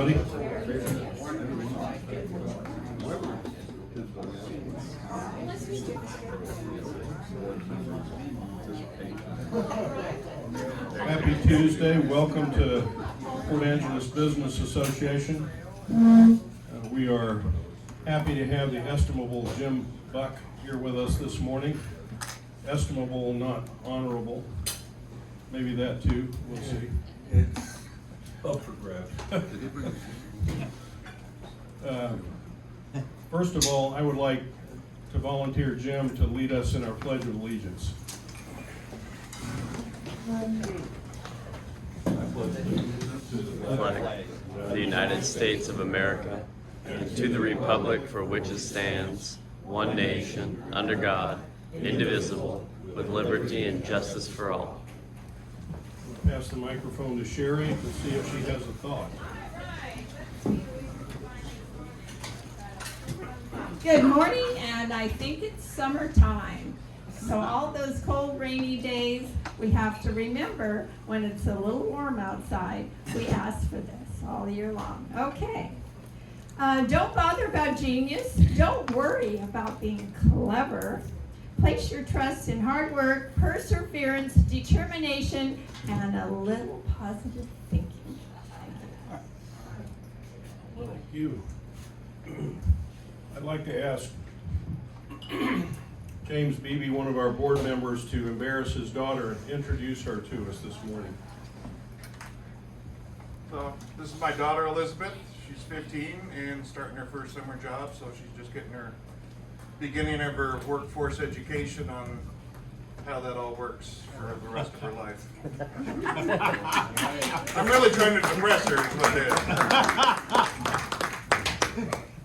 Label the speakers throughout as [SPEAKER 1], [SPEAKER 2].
[SPEAKER 1] Happy Tuesday. Welcome to Port Angeles Business Association. We are happy to have the estimable Jim Buck here with us this morning. Estimable, not honorable. Maybe that too. We'll see.
[SPEAKER 2] It's up for grabs.
[SPEAKER 1] First of all, I would like to volunteer Jim to lead us in our Pledge of Allegiance.
[SPEAKER 3] Flag of the United States of America, and to the republic for which it stands, one nation, under God, indivisible, with liberty and justice for all.
[SPEAKER 1] Pass the microphone to Sherry to see if she has a thought.
[SPEAKER 4] Good morning, and I think it's summertime. So all those cold, rainy days, we have to remember when it's a little warm outside, we ask for this all year long. Okay. Don't bother about genius. Don't worry about being clever. Place your trust in hard work, perseverance, determination, and a little positive thinking.
[SPEAKER 1] Thank you. I'd like to ask James Beebe, one of our board members, to embarrass his daughter and introduce her to us this morning.
[SPEAKER 5] So this is my daughter Elizabeth. She's 15 and starting her first summer job, so she's just getting her beginning of her workforce education on how that all works for the rest of her life. I'm really trying to depress her is what it is.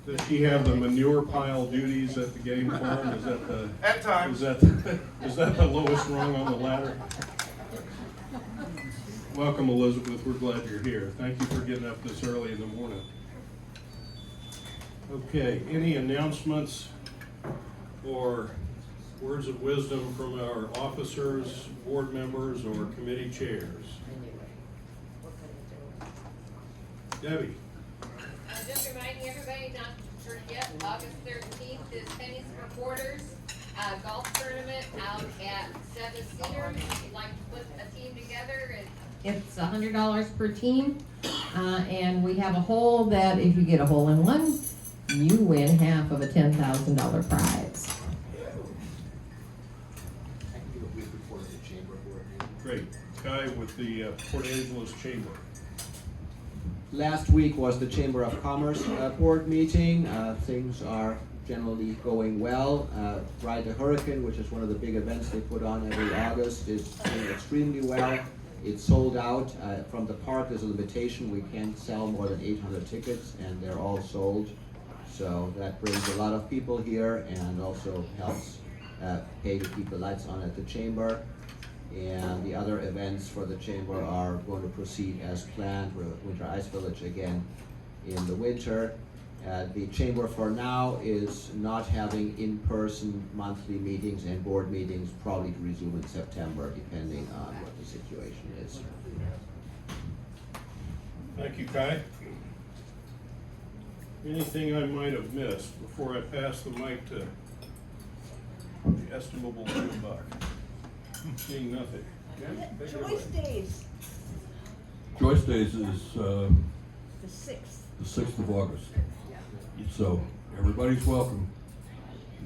[SPEAKER 1] Does she have the manure pile duties at the game farm? Is that the
[SPEAKER 5] At times.
[SPEAKER 1] is that the lowest rung on the ladder? Welcome, Elizabeth. We're glad you're here. Thank you for getting up this early in the morning. Okay, any announcements or words of wisdom from our officers, board members, or committee chairs? Debbie.
[SPEAKER 6] Just reminding everybody not to forget, August 13th is Pennies for Quarters golf tournament out at Seven Cedars. If you'd like to put a team together, it's $100 per team, and we have a hole that if you get a hole in one, you win half of a $10,000 prize.
[SPEAKER 1] Great. Kai with the Port Angeles Chamber.
[SPEAKER 7] Last week was the Chamber of Commerce board meeting. Things are generally going well. Ride the Hurricane, which is one of the big events they put on every August, is doing extremely well. It's sold out. From the park, there's a limitation. We can't sell more than 800 tickets, and they're all sold. So that brings a lot of people here and also helps pay to keep the lights on at the Chamber. And the other events for the Chamber are going to proceed as planned. We're at Winter Ice Village again in the winter. The Chamber for now is not having in-person monthly meetings and board meetings, probably to resume in September, depending on what the situation is.
[SPEAKER 1] Thank you, Kai. Anything I might have missed before I pass the mic to the estimable Jim Buck? Seeing nothing.
[SPEAKER 8] Joyce Days,
[SPEAKER 2] Joyce Days is
[SPEAKER 8] the 6th.
[SPEAKER 2] the 6th of August. So everybody's welcome.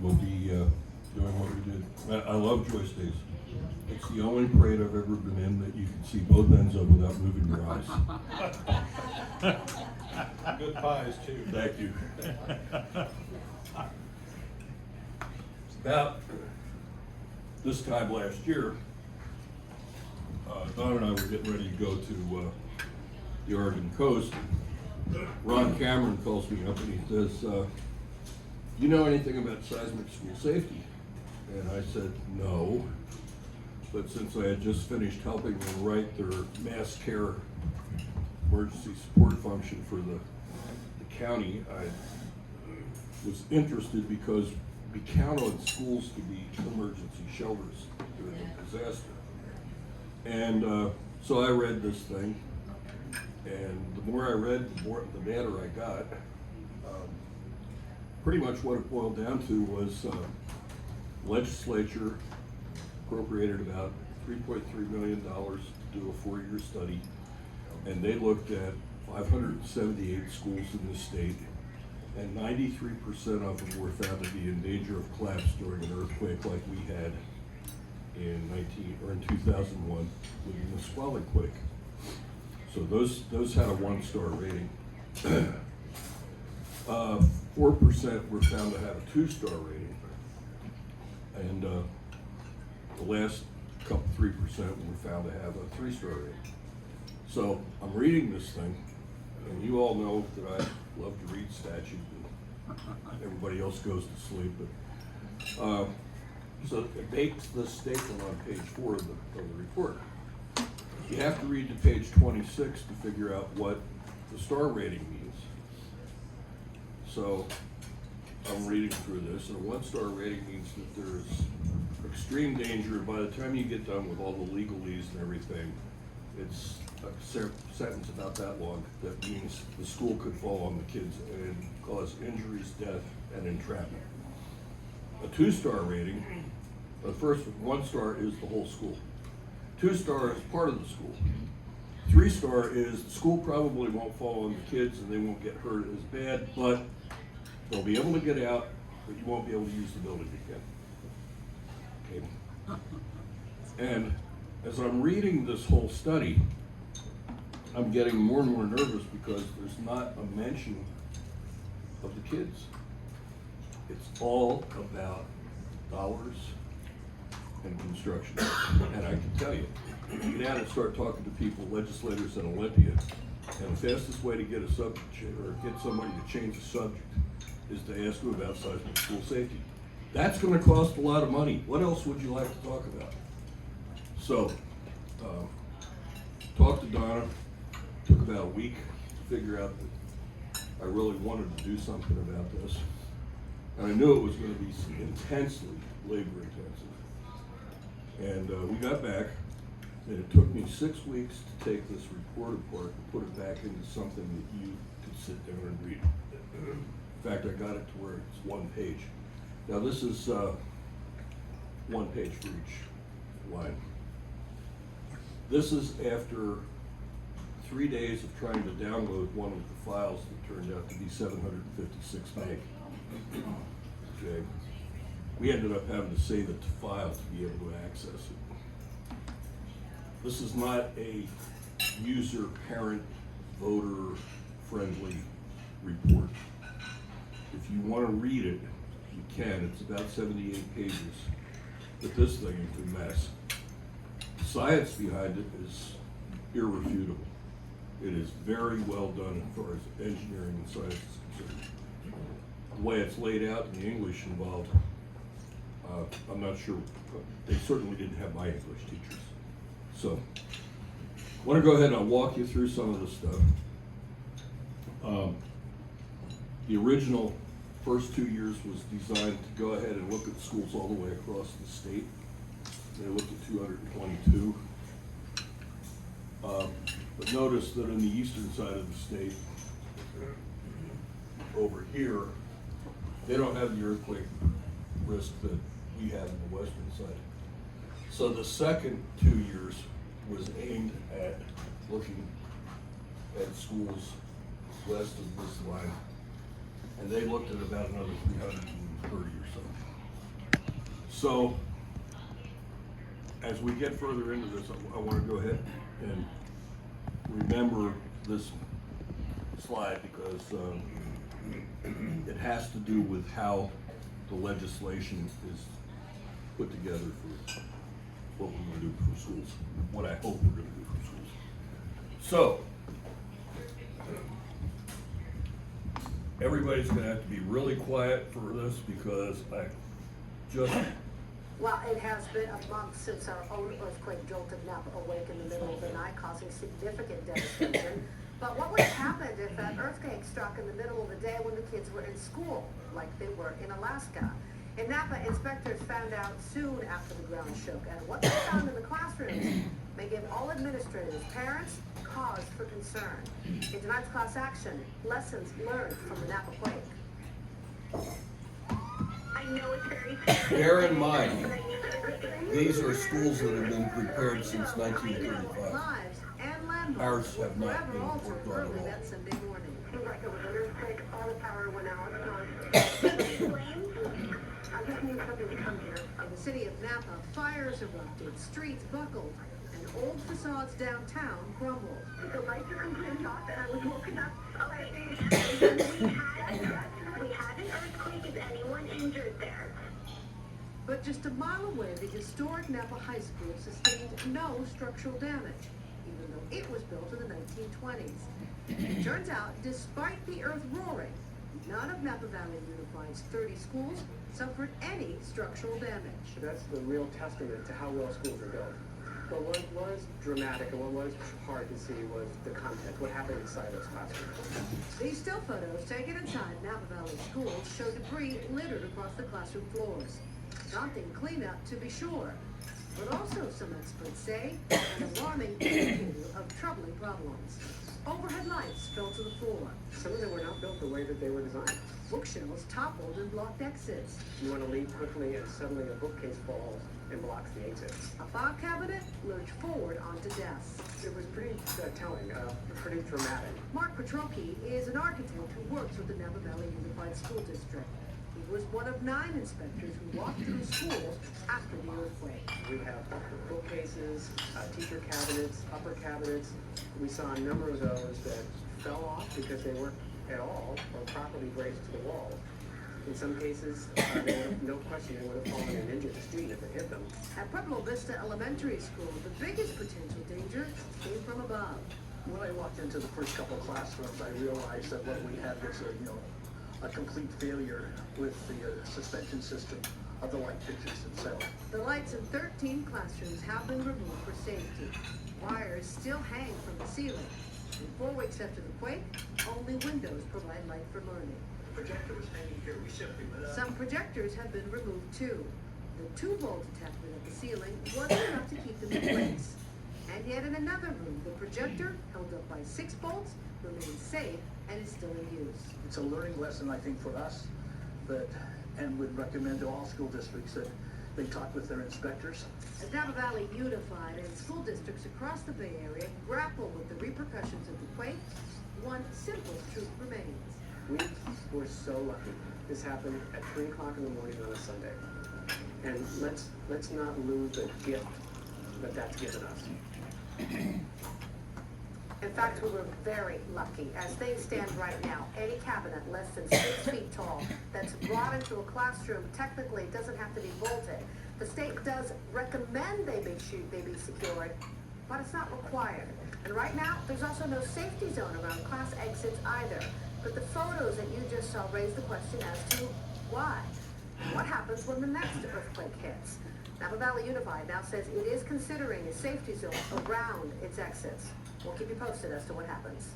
[SPEAKER 2] We'll be doing what we did. I love Joyce Days. It's the only parade I've ever been in that you can see both ends of without moving your eyes.
[SPEAKER 1] Good pies, too.
[SPEAKER 2] Thank you. About this time last year, Don and I were getting ready to go to the Oregon coast. Ron Cameron calls me up and he says, you know anything about seismic school safety? And I said, no. But since I had just finished helping them write their mass care emergency support function for the county, I was interested because we count on schools to be emergency shelters during a disaster. And so I read this thing, And the more I read, the madder I got. Pretty much what it boiled down to was legislature appropriated about $3.3 million to do a 4-year study. And they looked at 578 schools in the state, and 93% of them were found to be in danger of collapse during an earthquake like we had in 2001 with the Nisqually quake. So those had a 1-star rating. 4% were found to have a 2-star rating, and the last couple 3% were found to have a 3-star rating. So I'm reading this thing, and you all know that I love to read statute, and everybody else goes to sleep. But so it makes this statement on page 4 of the report. You have to read to page 26 to figure out what the star rating means. So I'm reading through this, and a 1-star rating means that there's extreme danger, and by the time you get done with all the legalese and everything, it's a sentence about that long. That means the school could fall on the kids and cause injuries, death, and entrapment. A 2-star rating, the first 1-star is the whole school. 2-star is part of the school. 3-star is the school probably won't fall on the kids and they won't get hurt as bad, but they'll be able to get out, but you won't be able to use the building again. Okay. And as I'm reading this whole study, I'm getting more and more nervous because there's not a mention of the kids. It's all about dollars and construction. And I can tell you, get out and start talking to people, legislators in Olympia, and the fastest way to get a subject or get somebody to change the subject is to ask them about seismic school safety. That's going to cost a lot of money. What else would you like to talk about? So, talked to Donna. Took about a week to figure out that I really wanted to do something about this. And I knew it was going to be intensely labor intensive. And we got back, and it took me 6 weeks to take this report apart and put it back into something that you could sit down and read. In fact, I got it to where it's 1 page. Now this is 1 page for each line. This is after 3 days of trying to download one of the files that turned out to be 756 meg. Okay. We ended up having to save it to file to be able to access it. This is not a user, parent, voter friendly report. If you want to read it, you can. It's about 78 pages. But this thing is a mess. The science behind it is irrefutable. It is very well done as far as engineering and science is concerned. The way it's laid out and the English involved, I'm not sure. They certainly didn't have my English teachers. So, I want to go ahead and I'll walk you through some of this stuff. The original first 2 years was designed to go ahead and look at schools all the way across the state. They looked at 222. But notice that on the eastern side of the state, over here, they don't have the earthquake risk that we have on the western side. So the second 2 years was aimed at looking at schools west of this line. And they looked at about another 330 or so. So, as we get further into this, I want to go ahead and remember this slide because it has to do with how the legislation is put together for what we're going to do for schools, what I hope we're going to do for schools. So, everybody's going to have to be really quiet for this because I just...
[SPEAKER 9] Well, it has been a month since our own earthquake jolted Napa awake in the middle of the night, causing significant devastation. But what would have happened if that earthquake struck in the middle of the day when the kids were in school, like they were in Alaska? In Napa, inspectors found out soon after the ground shook, and what they found in the classrooms may give all administrators, parents, cause for concern. In tonight's class action, lessons learned from the Napa quake.
[SPEAKER 10] I know it's very scary.
[SPEAKER 2] Bear in mind, these are schools that have been prepared since
[SPEAKER 9] Lives
[SPEAKER 2] 1935.
[SPEAKER 9] and landmarks
[SPEAKER 2] Ours have
[SPEAKER 9] were
[SPEAKER 2] not
[SPEAKER 9] forever
[SPEAKER 2] been
[SPEAKER 9] altered
[SPEAKER 2] worked on at
[SPEAKER 9] early
[SPEAKER 2] all.
[SPEAKER 9] that Sunday morning.
[SPEAKER 10] Seems like it was an earthquake, all the power went out. Flames? I just need something to come here.
[SPEAKER 9] In the city of Napa, fires erupted, streets buckled, and old facades downtown crumbled.
[SPEAKER 10] The lights are completely off and I was woken up. Okay. We had an earthquake. Is anyone injured there?
[SPEAKER 9] But just a mile away, the historic Napa High School sustained no structural damage, even though it was built in the 1920s. Turns out, despite the earth roaring, none of Napa Valley Unified's 30 schools suffered any structural damage.
[SPEAKER 11] That's the real testament to how well schools are built. But what was dramatic and what was hard to see was the content, what happened inside those classrooms.
[SPEAKER 9] These still photos taken inside Napa Valley schools show debris littered across the classroom floors. Daunting cleanup, to be sure, but also, some experts say, an alarming indicator of troubling problems. Overhead lights fell to the floor.
[SPEAKER 11] Some of them were not built the way that they were designed.
[SPEAKER 9] Bookshelves toppled and blocked exits.
[SPEAKER 11] You want to leave quickly and suddenly a bookcase falls and blocks the exits.
[SPEAKER 9] A file cabinet lurched forward onto desks.
[SPEAKER 11] It was pretty telling, pretty dramatic.
[SPEAKER 9] Mark Petrocchi is an architect who works with the Napa Valley Unified School District. He was one of 9 inspectors who walked through schools after the earthquake.
[SPEAKER 11] We have bookcases, teacher cabinets, upper cabinets. We saw a number of those that fell off because they weren't at all or properly braced to the wall. In some cases, they would have, no question, they would have fallen and injured the student if it hit them.
[SPEAKER 9] At Pueblo Vista Elementary School, the biggest potential danger came from above.
[SPEAKER 12] When I walked into the first couple of classrooms, I realized that what we had was a complete failure with the suspension system of the light fixtures themselves.
[SPEAKER 9] The lights in 13 classrooms have been removed for safety. Wires still hang from the ceiling. And 4 weeks after the quake, only windows provide light for learning.
[SPEAKER 12] The projector was hanging here, we simply lit up.
[SPEAKER 9] Some projectors have been removed too. The 2-volt attachment at the ceiling wasn't enough to keep them in place. And yet in another room, the projector, held up by 6 bolts, remains safe and is still in use.
[SPEAKER 12] It's a learning lesson, I think, for us, and would recommend to all school districts that they talk with their inspectors.
[SPEAKER 9] As Napa Valley Unified and school districts across the Bay Area grapple with the repercussions of the quake, one simple truth remains.
[SPEAKER 11] We were so lucky. This happened at 3 o'clock in the morning on a Sunday. And let's not lose the gift that that's given us.
[SPEAKER 9] In fact, we were very lucky. As things stand right now, any cabinet less than 6 feet tall that's brought into a classroom technically doesn't have to be bolted. The state does recommend they be secured, but it's not required. And right now, there's also no safety zone around class exits either. But the photos that you just saw raise the question as to why. What happens when the next earthquake hits? Napa Valley Unified now says it is considering a safety zone around its exits. We'll keep you posted as to what happens.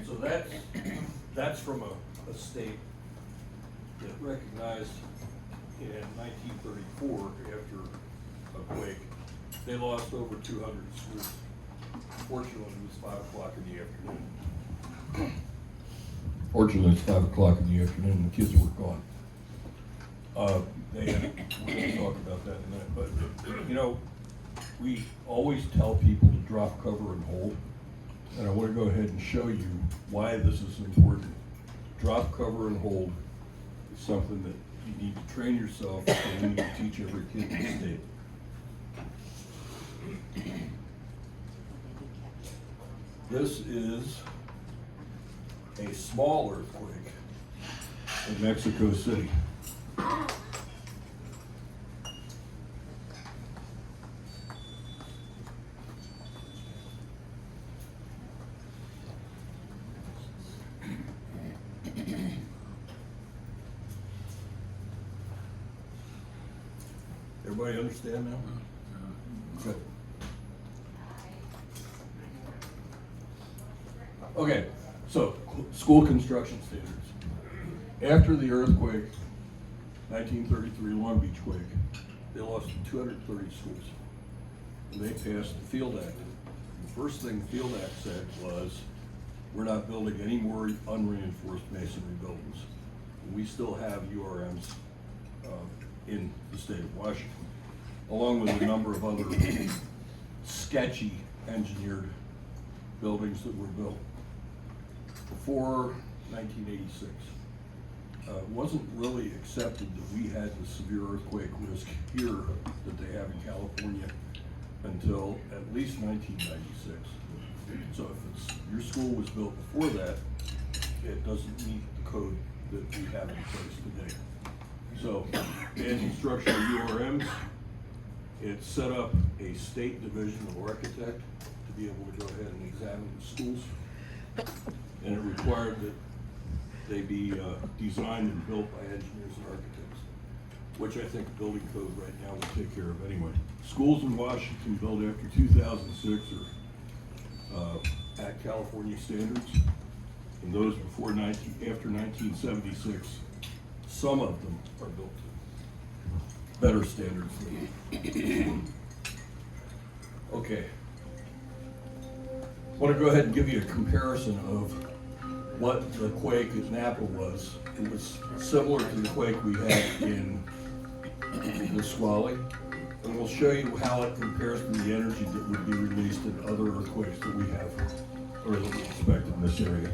[SPEAKER 2] So that's from a state that recognized in 1934, after a quake, they lost over 200 schools. Fortunately, it was 5 o'clock in the afternoon. Fortunately, it's 5 o'clock in the afternoon, and the kids were gone. We're going to talk about that in a minute, but we always tell people to drop, cover, and hold. And I want to go ahead and show you why this is important. Drop, cover, and hold is something that you need to train yourself and you need to teach every kid in the state. This is a small earthquake in Mexico City. Everybody understand now? Good. Okay, so school construction standards. After the earthquake, 1933 Long Beach quake, they lost 230 schools. And they passed the Field Act. The first thing the Field Act said was, we're not building any more unreinforced masonry buildings. We still have URMs in the state of Washington, along with a number of other sketchy engineered buildings that were built before 1986. It wasn't really accepted that we had the severe earthquake risk here that they have in California until at least 1996. So if it's, your school was built before that, it doesn't meet the code that we have in place today. So, anti-structural URMs, it set up a state division of architect to be able to go ahead and examine the schools. And it required that they be designed and built by engineers and architects, which I think the building code right now will take care of anyway. Schools in Washington built after 2006 are at California standards, and those after 1976, some of them are built to better standards than okay. I want to go ahead and give you a comparison of what the quake at Napa was. It was similar to the quake we had in Nisqually, and we'll show you how it compares to the energy that would be released in other earthquakes that we have, or that we expect in this area.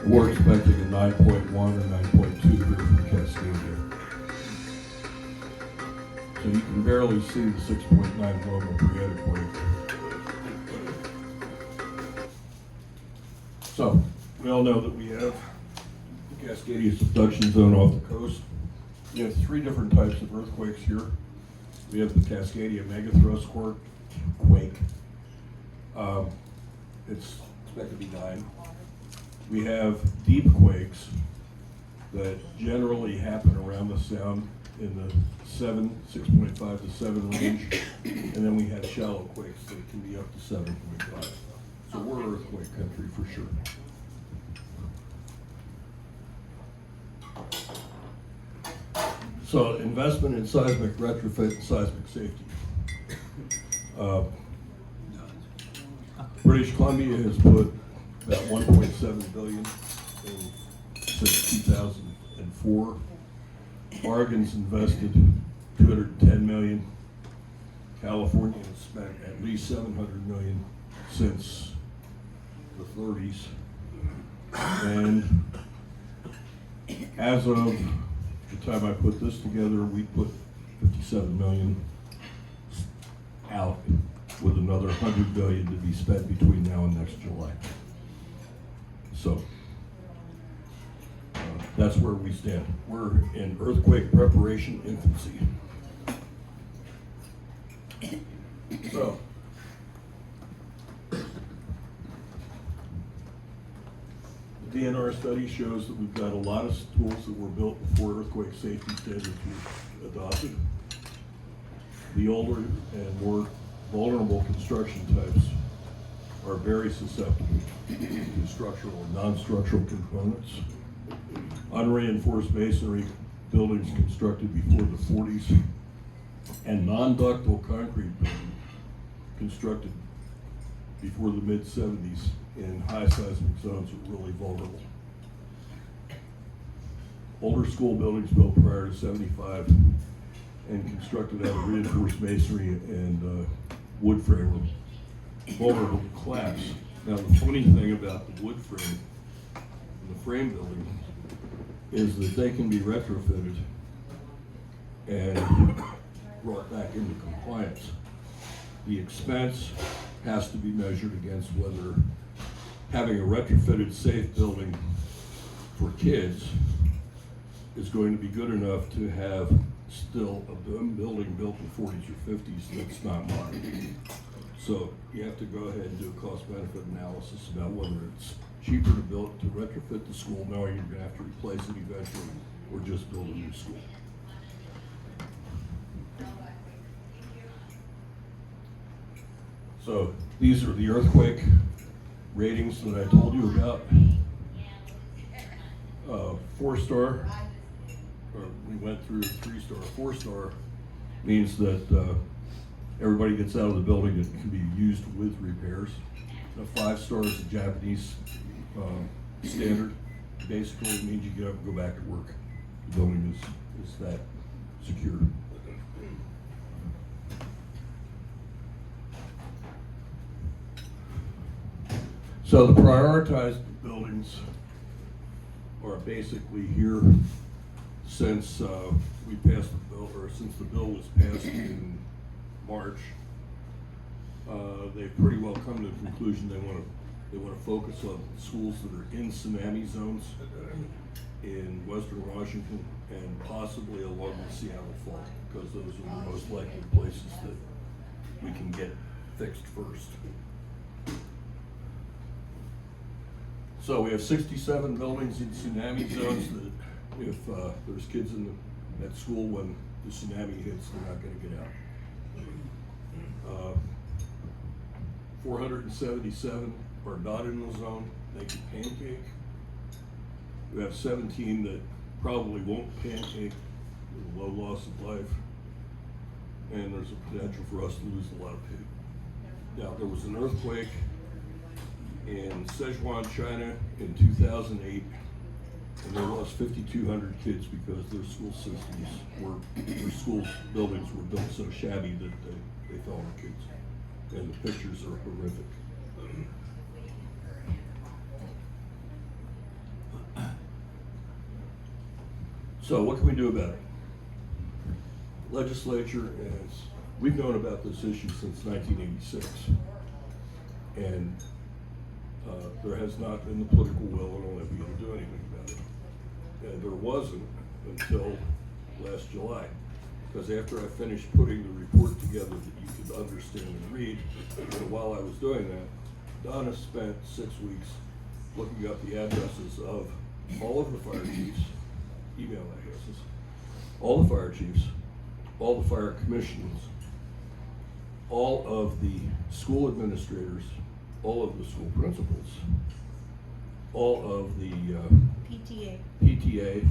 [SPEAKER 2] We're expecting a 9.1 or 9.2 here from Cascadia. So you can barely see the 6.9 Loma Prieta quake. So, we all know that we have the Cascadia subduction zone off the coast. We have three different types of earthquakes here. We have the Cascadia megathrust quake. It's expected to be 9. We have deep quakes that generally happen around the sound in the 6.5 to 7 range, and then we have shallow quakes that can be up to 7.5. So we're earthquake country for sure. So investment in seismic retrofit and seismic safety. British Columbia has put about $1.7 billion since 2004. Oregon's invested $210 million. California has spent at least $700 million since the 30s. And as of the time I put this together, we put $57 million out with another $100 billion to be spent between now and next July. So that's where we stand. We're in earthquake preparation infancy. So the DNR study shows that we've got a lot of tools that were built before earthquake safety standards were adopted. The older and more vulnerable construction types are very susceptible to structural and non-structural components. Unreinforced masonry buildings constructed before the 40s and non-ductile concrete buildings constructed before the mid-70s in high seismic zones were really vulnerable. Older school buildings built prior to 75 and constructed out of reinforced masonry and wood frame were vulnerable to collapse. Now the funny thing about the wood frame and the frame building is that they can be retrofitted and brought back into compliance. The expense has to be measured against whether having a retrofitted safe building for kids is going to be good enough to have still a building built in the 40s or 50s that's not modern. So you have to go ahead and do a cost-benefit analysis about whether it's cheaper to retrofit the school knowing you're gonna have to replace it eventually, or just build a new school. So these are the earthquake ratings that I told you about. 4-star, or we went through 3-star. 4-star means that everybody gets out of the building that can be used with repairs. A 5-star is a Japanese standard. Basically, it means you get up and go back to work. The building is that secure. So the prioritized buildings are basically here since we passed the bill, or since the bill was passed in March. They've pretty well come to the conclusion they want to focus on schools that are in tsunami zones in Western Washington and possibly along the Seattle Fault, because those are the most likely places that we can get fixed first. So we have 67 buildings in tsunami zones that if there's kids at school when the tsunami hits, they're not going to get out. 477 are not in the zone, they can pancake. We have 17 that probably won't pancake with a low loss of life. And there's a potential for us to lose a lot of people. Now, there was an earthquake in Sichuan, China in 2008, and they lost 5,200 kids because their school systems their school buildings were built so shabby that they fell on the kids. And the pictures are horrific. So what can we do about it? Legislature we've known about this issue since 1986. And there has not been the political will and will be able to do anything about it. And there wasn't until last July. Because after I finished putting the report together that you could understand and read, and while I was doing that, Donna spent 6 weeks looking up the addresses of all of the fire chiefs, email addresses, all the fire chiefs, all the fire commissions, all of the school administrators, all of the school principals, all of the PTA,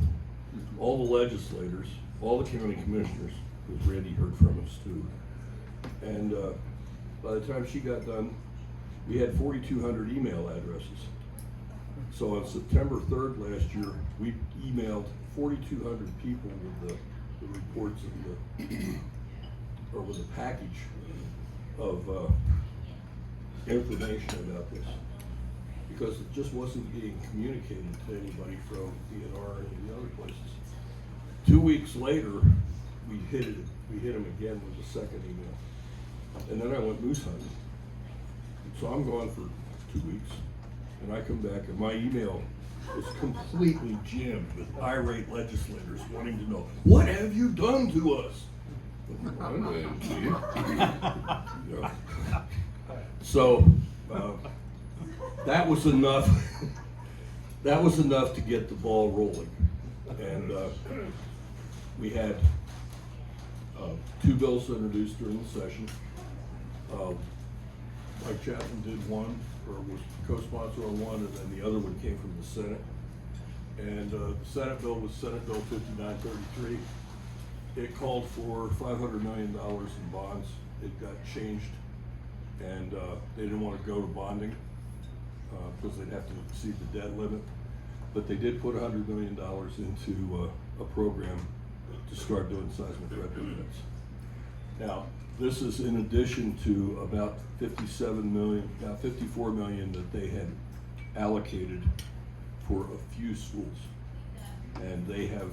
[SPEAKER 2] all the legislators, all the county commissioners, because Randy heard from us too. And by the time she got done, we had 4,200 email addresses. So on September 3rd last year, we emailed 4,200 people with the reports and with a package of information about this, because it just wasn't being communicated to anybody from DNR and any other places. 2 weeks later, we hit him again with a second email. And then I went moose hunting. So I'm gone for 2 weeks, and I come back and my email is completely jammed with irate legislators wanting to know, what have you done to us? Yeah. So that was enough. That was enough to get the ball rolling. And we had 2 bills introduced during the session. Mike Chapman did one, or was co-sponsor on one, and then the other one came from the Senate. And the Senate bill was Senate Bill 5933. It called for $500 million in bonds. It got changed and they didn't want to go to bonding because they'd have to exceed the debt limit. But they did put $100 million into a program to start doing seismic retrofits. Now, this is in addition to about 54 million that they had allocated for a few schools. And they have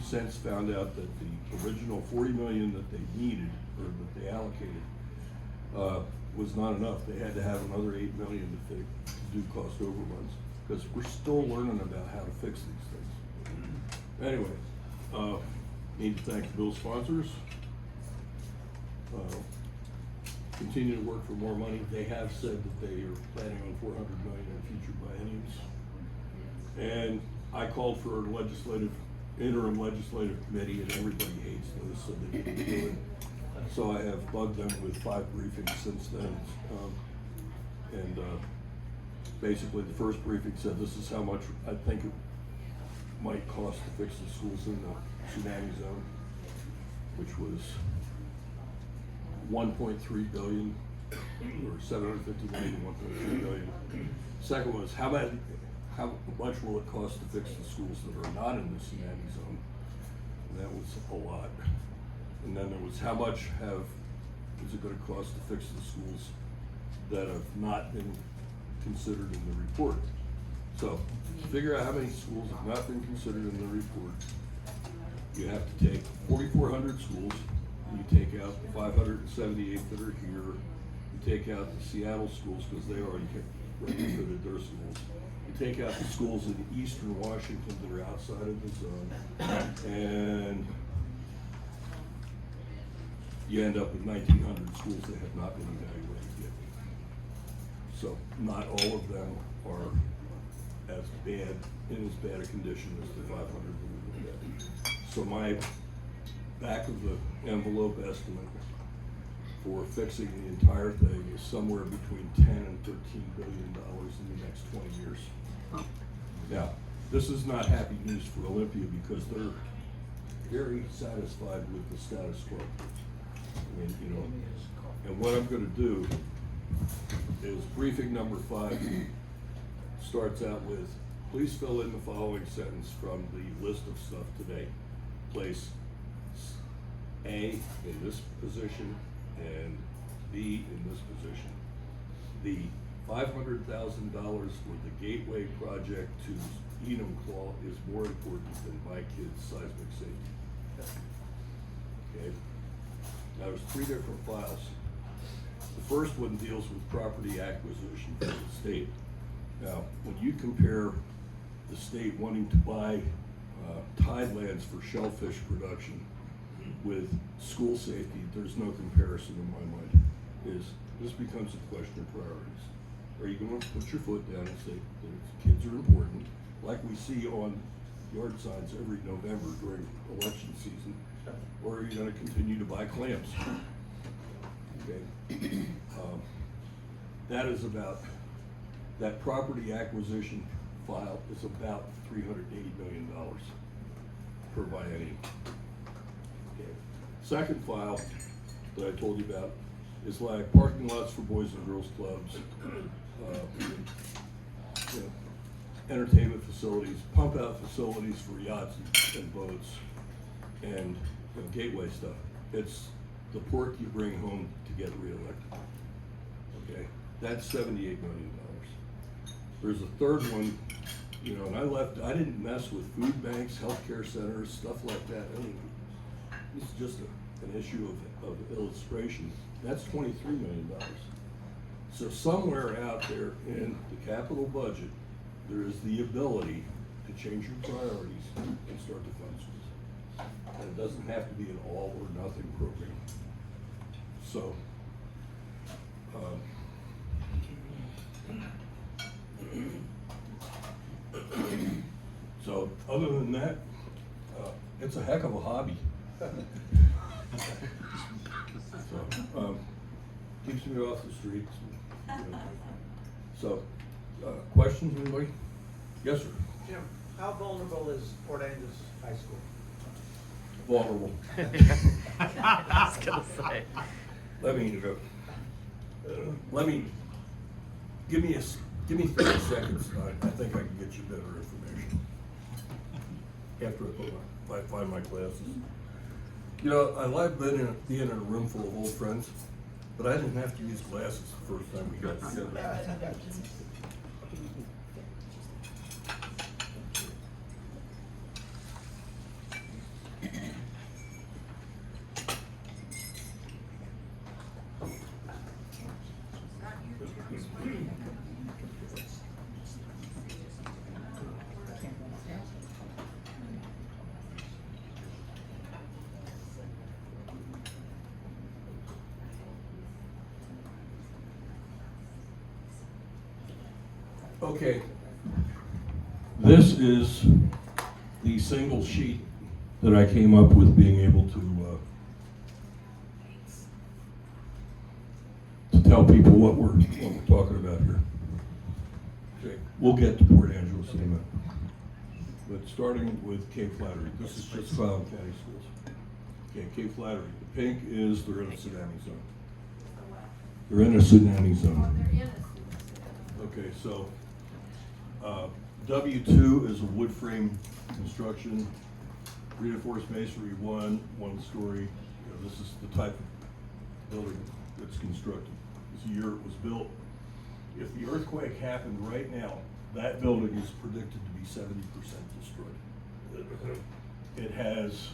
[SPEAKER 2] since found out that the original 40 million that they needed, or that they allocated, was not enough. They had to have another 8 million to do cost overruns, because we're still learning about how to fix these things. Anyway, need to thank the bill sponsors. Continue to work for more money. They have said that they are planning on 400 million in future bienniums. And I called for a interim legislative committee, and everybody hates those, so they didn't do it. So I have bugged them with 5 briefings since then. Basically the first briefing said this is how much I think it might cost to fix the schools in the tsunami zone, which was 1.3 billion, or 750 million, 1.3 billion. Second was how much will it cost to fix the schools that are not in the tsunami zone? And that was a lot. And then there was how much is it going to cost to fix the schools that have not been considered in the report? So figure out how many schools have not been considered in the report. You have to take 4,400 schools, and you take out the 578 that are here. You take out the Seattle schools because they already retrofitted their schools. You take out the schools in eastern Washington that are outside of the zone, and you end up with 1,900 schools that have not been evaluated yet. So not all of them are as bad, in as bad a condition as the 500 that we looked at. So my back of the envelope estimate for fixing the entire thing is somewhere between 10 and $13 billion in the next 20 years. Now, this is not happy news for Olympia because they're very satisfied with the status quo. I mean, you know, and what I'm going to do is briefing number 5 starts out with, please fill in the following sentence from the list of stuff today. Place A in this position and B in this position. The $500,000 for the gateway project to Enumclaw is more important than my kids' seismic safety. Okay. Now there's 3 different files. The first one deals with property acquisition for the state. Now, when you compare the state wanting to buy tidelands for shellfish production with school safety, there's no comparison in my mind. This becomes a question of priorities. Are you going to put your foot down and say that kids are important, like we see on yard signs every November during election season, or are you going to continue to buy clams? Okay. That property acquisition file is about $380 million per biennium. Okay. Second file that I told you about is like parking lots for boys and girls clubs, entertainment facilities, pump out facilities for yachts and boats, and gateway stuff. It's the pork you bring home to get reelected. Okay, that's $78 million. There's a third one, and I didn't mess with food banks, healthcare centers, stuff like that. This is just an issue of illustration. That's $23 million. So somewhere out there in the capital budget, there is the ability to change your priorities and start to fund schools. And it doesn't have to be an all or nothing program. So, other than that, it's a heck of a hobby. Keeps me off the streets. So, questions, anybody? Yes, sir.
[SPEAKER 13] Jim, how vulnerable is Port Angeles High School?
[SPEAKER 2] Vulnerable.
[SPEAKER 3] I was gonna say.
[SPEAKER 2] I mean, Give me 30 seconds. I think I can get you better information after I find my glasses. You know, I like being in a room full of old friends, but I didn't have to use glasses the first time we got together. Okay, this is the single sheet that I came up with being able to tell people what we're talking about here. Okay, we'll get to Port Angeles in a minute. But starting with Cape Flattery, this is just Clallam County Schools. Okay, Cape Flattery, the pink is they're in a tsunami zone. They're in a tsunami zone. Okay, so W2 is a wood frame construction, reinforced masonry, one story. You know, this is the type of building that's constructed. This year it was built. If the earthquake happened right now, that building is predicted to be 70% destroyed. It has,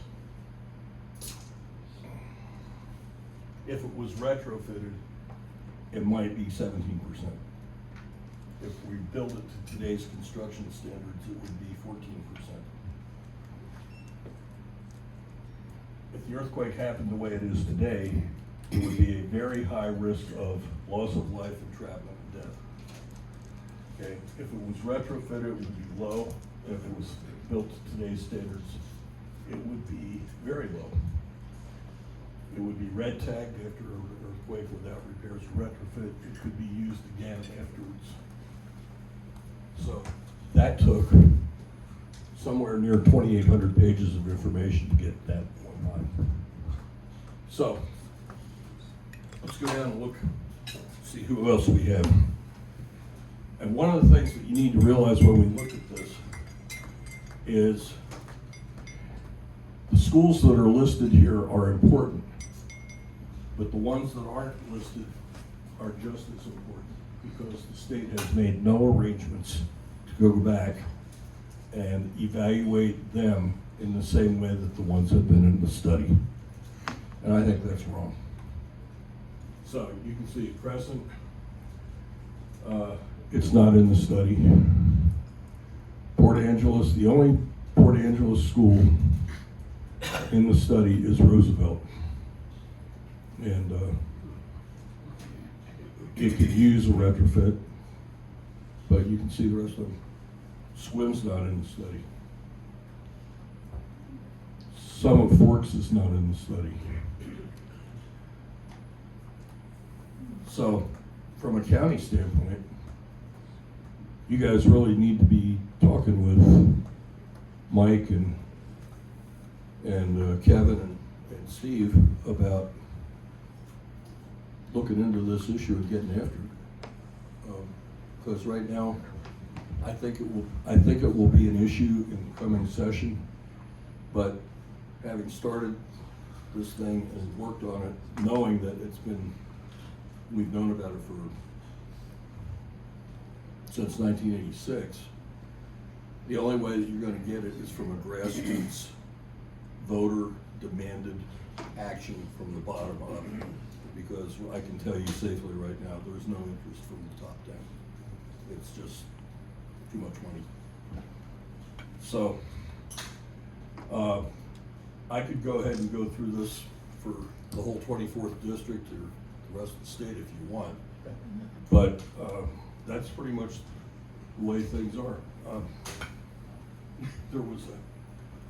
[SPEAKER 2] if it was retrofitted, it might be 17%. If we build it to today's construction standards, it would be 14%. If the earthquake happened the way it is today, it would be a very high risk of loss of life, entrapment, and death. Okay, if it was retrofitted, it would be low. If it was built to today's standards, it would be very low. It would be red tagged after an earthquake without repairs or retrofit. It could be used again afterwards. So that took somewhere near 2,800 pages of information to get that one on. So let's go down and look, see who else we have. And one of the things that you need to realize when we look at this is the schools that are listed here are important, but the ones that aren't listed are just as important because the state has made no arrangements to go back and evaluate them in the same way that the ones have been in the study. And I think that's wrong. So you can see Crescent, it's not in the study. Port Angeles, the only Port Angeles school in the study is Roosevelt. And it could use a retrofit, but you can see the rest of them. Swim's not in the study. Some of Forks is not in the study. So, from a county standpoint, you guys really need to be talking with Mike and Kevin and Steve about looking into this issue and getting after it. Because right now, I think it will be an issue in the coming session. But having started this thing and worked on it, knowing that we've known about it since 1986. The only way that you're going to get it is from a grassroots voter demanded action from the bottom up. Because I can tell you safely right now, there's no interest from the top down. It's just too much money. So, I could go ahead and go through this for the whole 24th district or the rest of the state if you want. But that's pretty much the way things are. There was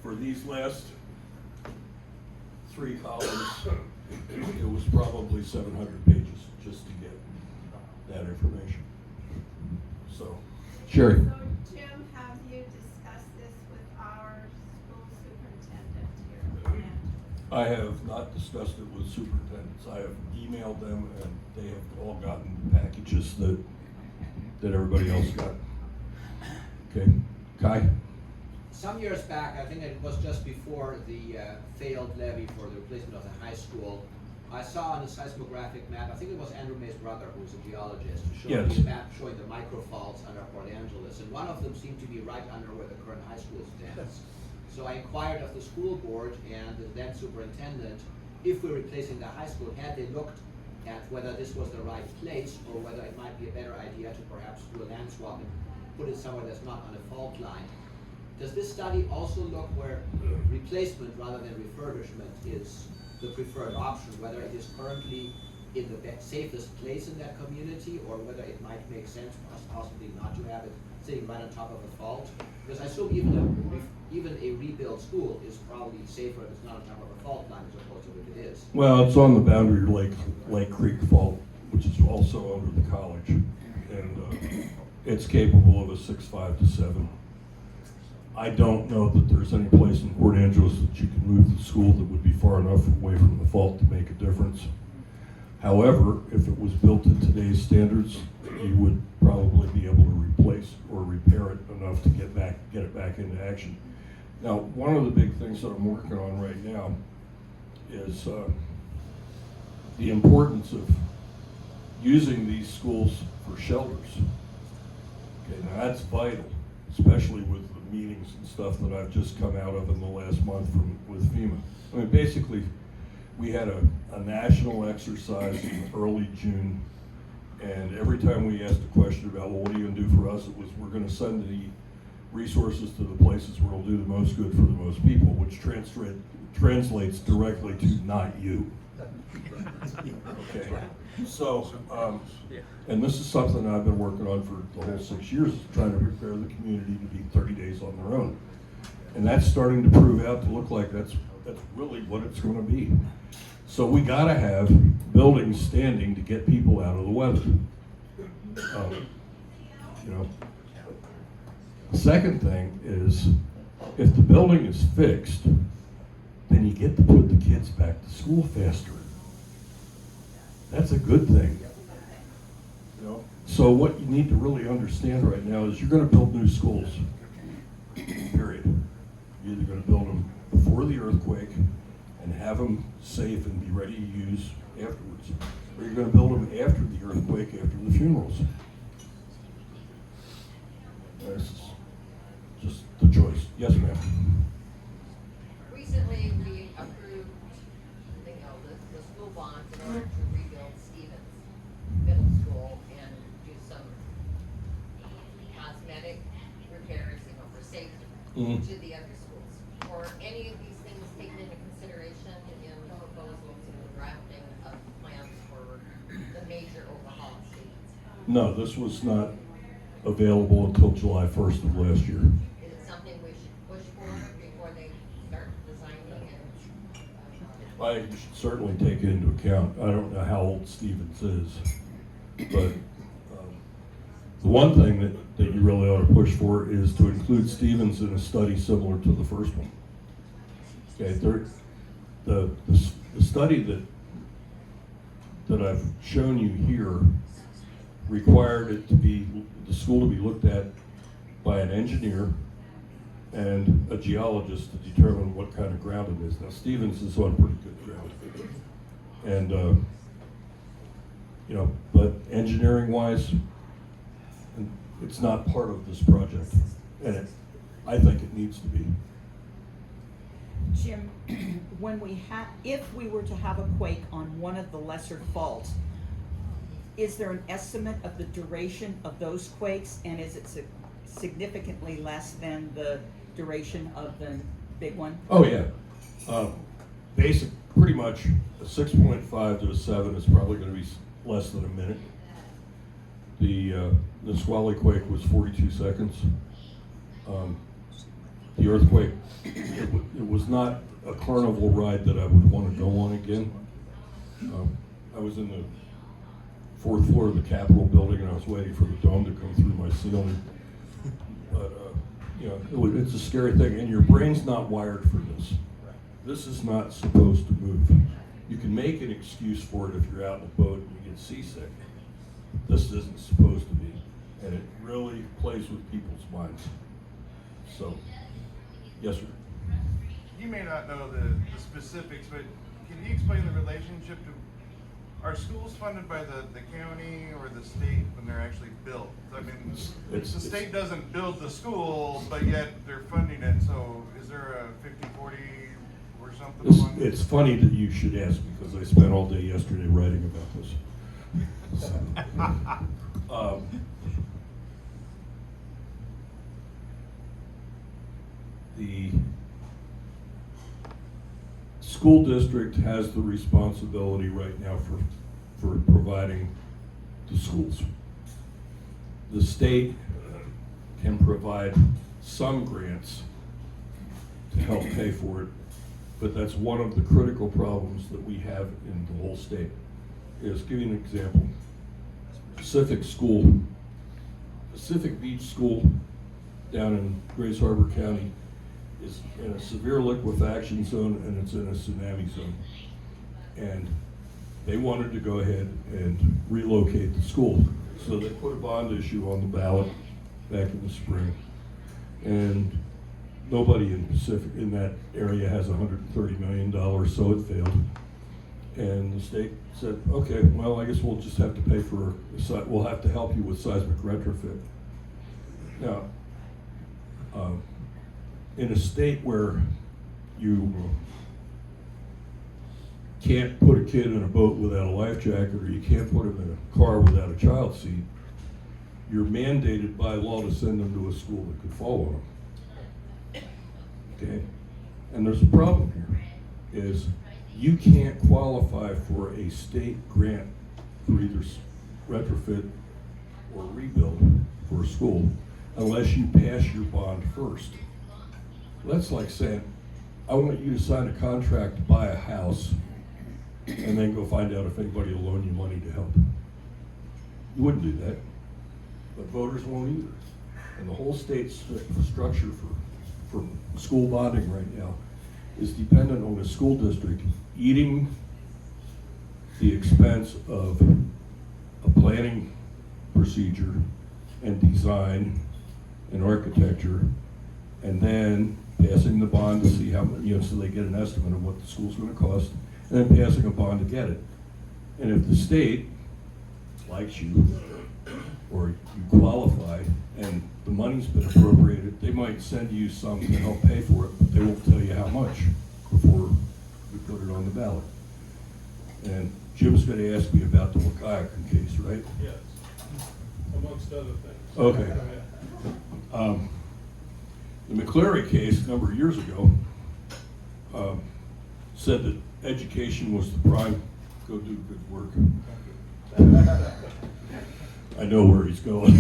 [SPEAKER 2] for these last 3 columns, it was probably 700 pages just to get that information. So, Sherry.
[SPEAKER 4] So Jim, have you discussed this with our school superintendent here?
[SPEAKER 2] I have not discussed it with superintendents. I have emailed them and they have all gotten packages that everybody else got. Okay, Kai?
[SPEAKER 7] Some years back, I think it was just before the failed levy for the replacement of the high school, I saw on a seismographic map, I think it was Andrew May's brother, who was a geologist, showing
[SPEAKER 2] Yes.
[SPEAKER 7] me a map showing the microfaults under Port Angeles, and one of them seemed to be right under where the current high school stands. So I inquired of the school board and the then superintendent, if we're replacing the high school, had they looked at whether this was the right place, or whether it might be a better idea to perhaps do a land swap and put it somewhere that's not on a fault line. Does this study also look where replacement rather than refurbishment is the preferred option, whether it is currently in the safest place in that community, or whether it might make sense possibly not to have it sitting right on top of a fault? Because I assume even a rebuilt school is probably safer if it's not on top of a fault line as opposed to if it is.
[SPEAKER 2] Well, it's on the boundary Lake Creek Fault, which is also under the college. And it's capable of a 6.5 to 7. I don't know that there's any place in Port Angeles that you can move the school that would be far enough away from the fault to make a difference. However, if it was built to today's standards, you would probably be able to replace or repair it enough to get it back into action. Now, one of the big things that I'm working on right now is the importance of using these schools for shelters. Okay, now that's vital, especially with the meetings and stuff that I've just come out of in the last month with FEMA. I mean, basically, we had a national exercise in early June, and every time we asked a question about, well, what are you gonna do for us, it was, we're gonna send the resources to the places where it'll do the most good for the most people, which translates directly to not you. Okay, so, and this is something I've been working on for the whole 6 years, is trying to prepare the community to be 30 days on their own. And that's starting to prove out to look like that's really what it's gonna be. So we gotta have buildings standing to get people out of the weather. You know. The second thing is, if the building is fixed, then you get to put the kids back to school faster. That's a good thing. You know? So what you need to really understand right now is you're gonna build new schools, period. You're either gonna build them before the earthquake and have them safe and be ready to use afterwards, or you're gonna build them after the earthquake, after the funerals. That's just the choice. Yes, ma'am.
[SPEAKER 6] Recently, we approved, the school bonds in order to rebuild Stevens Middle School and do some cosmetic repairs, for safety to the other schools. Were any of these things taken into consideration in the proposals and the drafting of plans for the major overhaul of Stevens?
[SPEAKER 2] No, this was not available until July 1st of last year.
[SPEAKER 6] Is it something we should push for before they start designing and?
[SPEAKER 2] You should certainly take it into account. I don't know how old Stevens is, but the one thing that you really ought to push for is to include Stevens in a study similar to the first one. Okay, the study that I've shown you here required it to be, the school to be looked at by an engineer and a geologist to determine what kind of ground it is. Now, Stevens is on pretty good ground. And, but engineering wise, it's not part of this project. And I think it needs to be.
[SPEAKER 8] Jim, if we were to have a quake on one of the lesser faults, is there an estimate of the duration of those quakes, and is it significantly less than the duration of the big one?
[SPEAKER 2] Oh yeah, pretty much a 6.5 to a 7 is probably going to be less than a minute. The Nisqually quake was 42 seconds. The earthquake, it was not a carnival ride that I would want to go on again. I was in the 4th floor of the Capitol building and I was waiting for the dome to come through my ceiling. But it's a scary thing, and your brain's not wired for this. this is not supposed to move. You can make an excuse for it if you're out in a boat and you get seasick. This isn't supposed to be, and it really plays with people's minds. So, yes, sir.
[SPEAKER 5] You may not know the specifics, but can you explain the relationship to, are schools funded by the county or the state when they're actually built? I mean, the state doesn't build the school, but yet they're funding it, so is there a 50-40 or something along those?
[SPEAKER 2] It's funny that you should ask, because I spent all day yesterday writing about this. The school district has the responsibility right now for providing the schools. The state can provide some grants to help pay for it, but that's one of the critical problems that we have in the whole state. Is, give you an example. Pacific Beach School down in Grace Harbor County is in a severe liquefaction zone, and it's in a tsunami zone. And they wanted to go ahead and relocate the school. So they put a bond issue on the ballot back in the spring. And nobody in that area has $130 million, so it failed. And the state said, okay, well, I guess we'll just have to pay for, we'll have to help you with seismic retrofit. Now, in a state where you can't put a kid in a boat without a life jacket, or you can't put him in a car without a child seat, you're mandated by law to send them to a school that could fall on them. Okay? And there's a problem here, is you can't qualify for a state grant for either retrofit or rebuild for a school unless you pass your bond first. That's like saying, I want you to sign a contract to buy a house and then go find out if anybody will loan you money to help. You wouldn't do that, but voters won't either. And the whole state's structure for school bonding right now is dependent on the school district eating the expense of a planning procedure and design and architecture, and then passing the bond to see how many, so they get an estimate of what the school's going to cost, and then passing a bond to get it. And if the state likes you, or you qualify, and the money's been appropriated, they might send you some to help pay for it, but they won't tell you how much before we put it on the ballot. And Jim's going to ask me about the Wakayakan case, right?
[SPEAKER 1] Yes, amongst other things.
[SPEAKER 2] Okay. The McCleary case a number of years ago said that education was the prime. Go do good work. I know where he's going.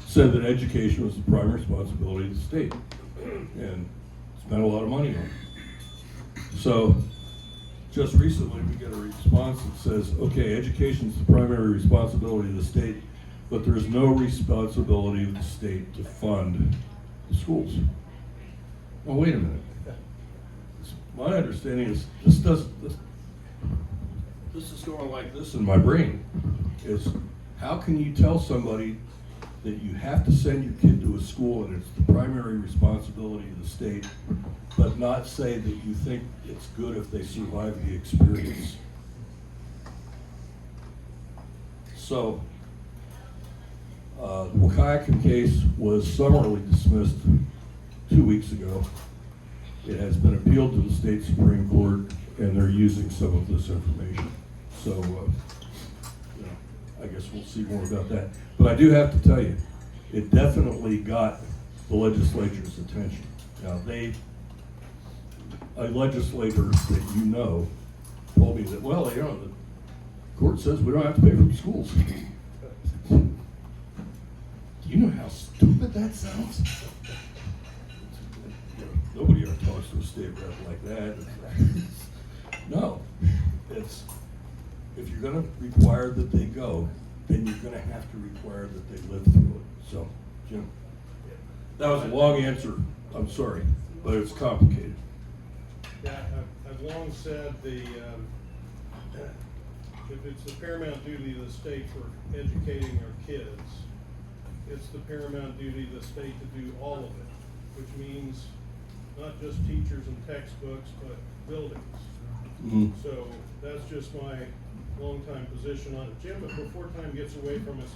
[SPEAKER 2] Said that education was the prime responsibility of the state, and spent a lot of money on it. So just recently we get a response that says, okay, education is the primary responsibility of the state, but there's no responsibility of the state to fund the schools. Well, wait a minute. My understanding is this is going like this in my brain, is how can you tell somebody that you have to send your kid to a school and it's the primary responsibility of the state, but not say that you think it's good if they survive the experience? So, the Wakayakan case was summarily dismissed 2 weeks ago. It has been appealed to the state Supreme Court, and they're using some of this information. So, I guess we'll see more about that. But I do have to tell you, it definitely got the legislature's attention. Now, a legislator that you know told me that, well, the court says we don't have to pay for the schools. Do you know how stupid that sounds? Nobody ever talks to a state rep like that. No, it's, if you're gonna require that they go, then you're gonna have to require that they live through it. So, Jim. That was a long answer, I'm sorry, but it's complicated.
[SPEAKER 1] Yeah, I've long said if it's the paramount duty of the state for educating our kids, it's the paramount duty of the state to do all of it, which means not just teachers and textbooks, but buildings.
[SPEAKER 2] Mhm.
[SPEAKER 1] So that's just my longtime position on it. Jim, but before time gets away from us,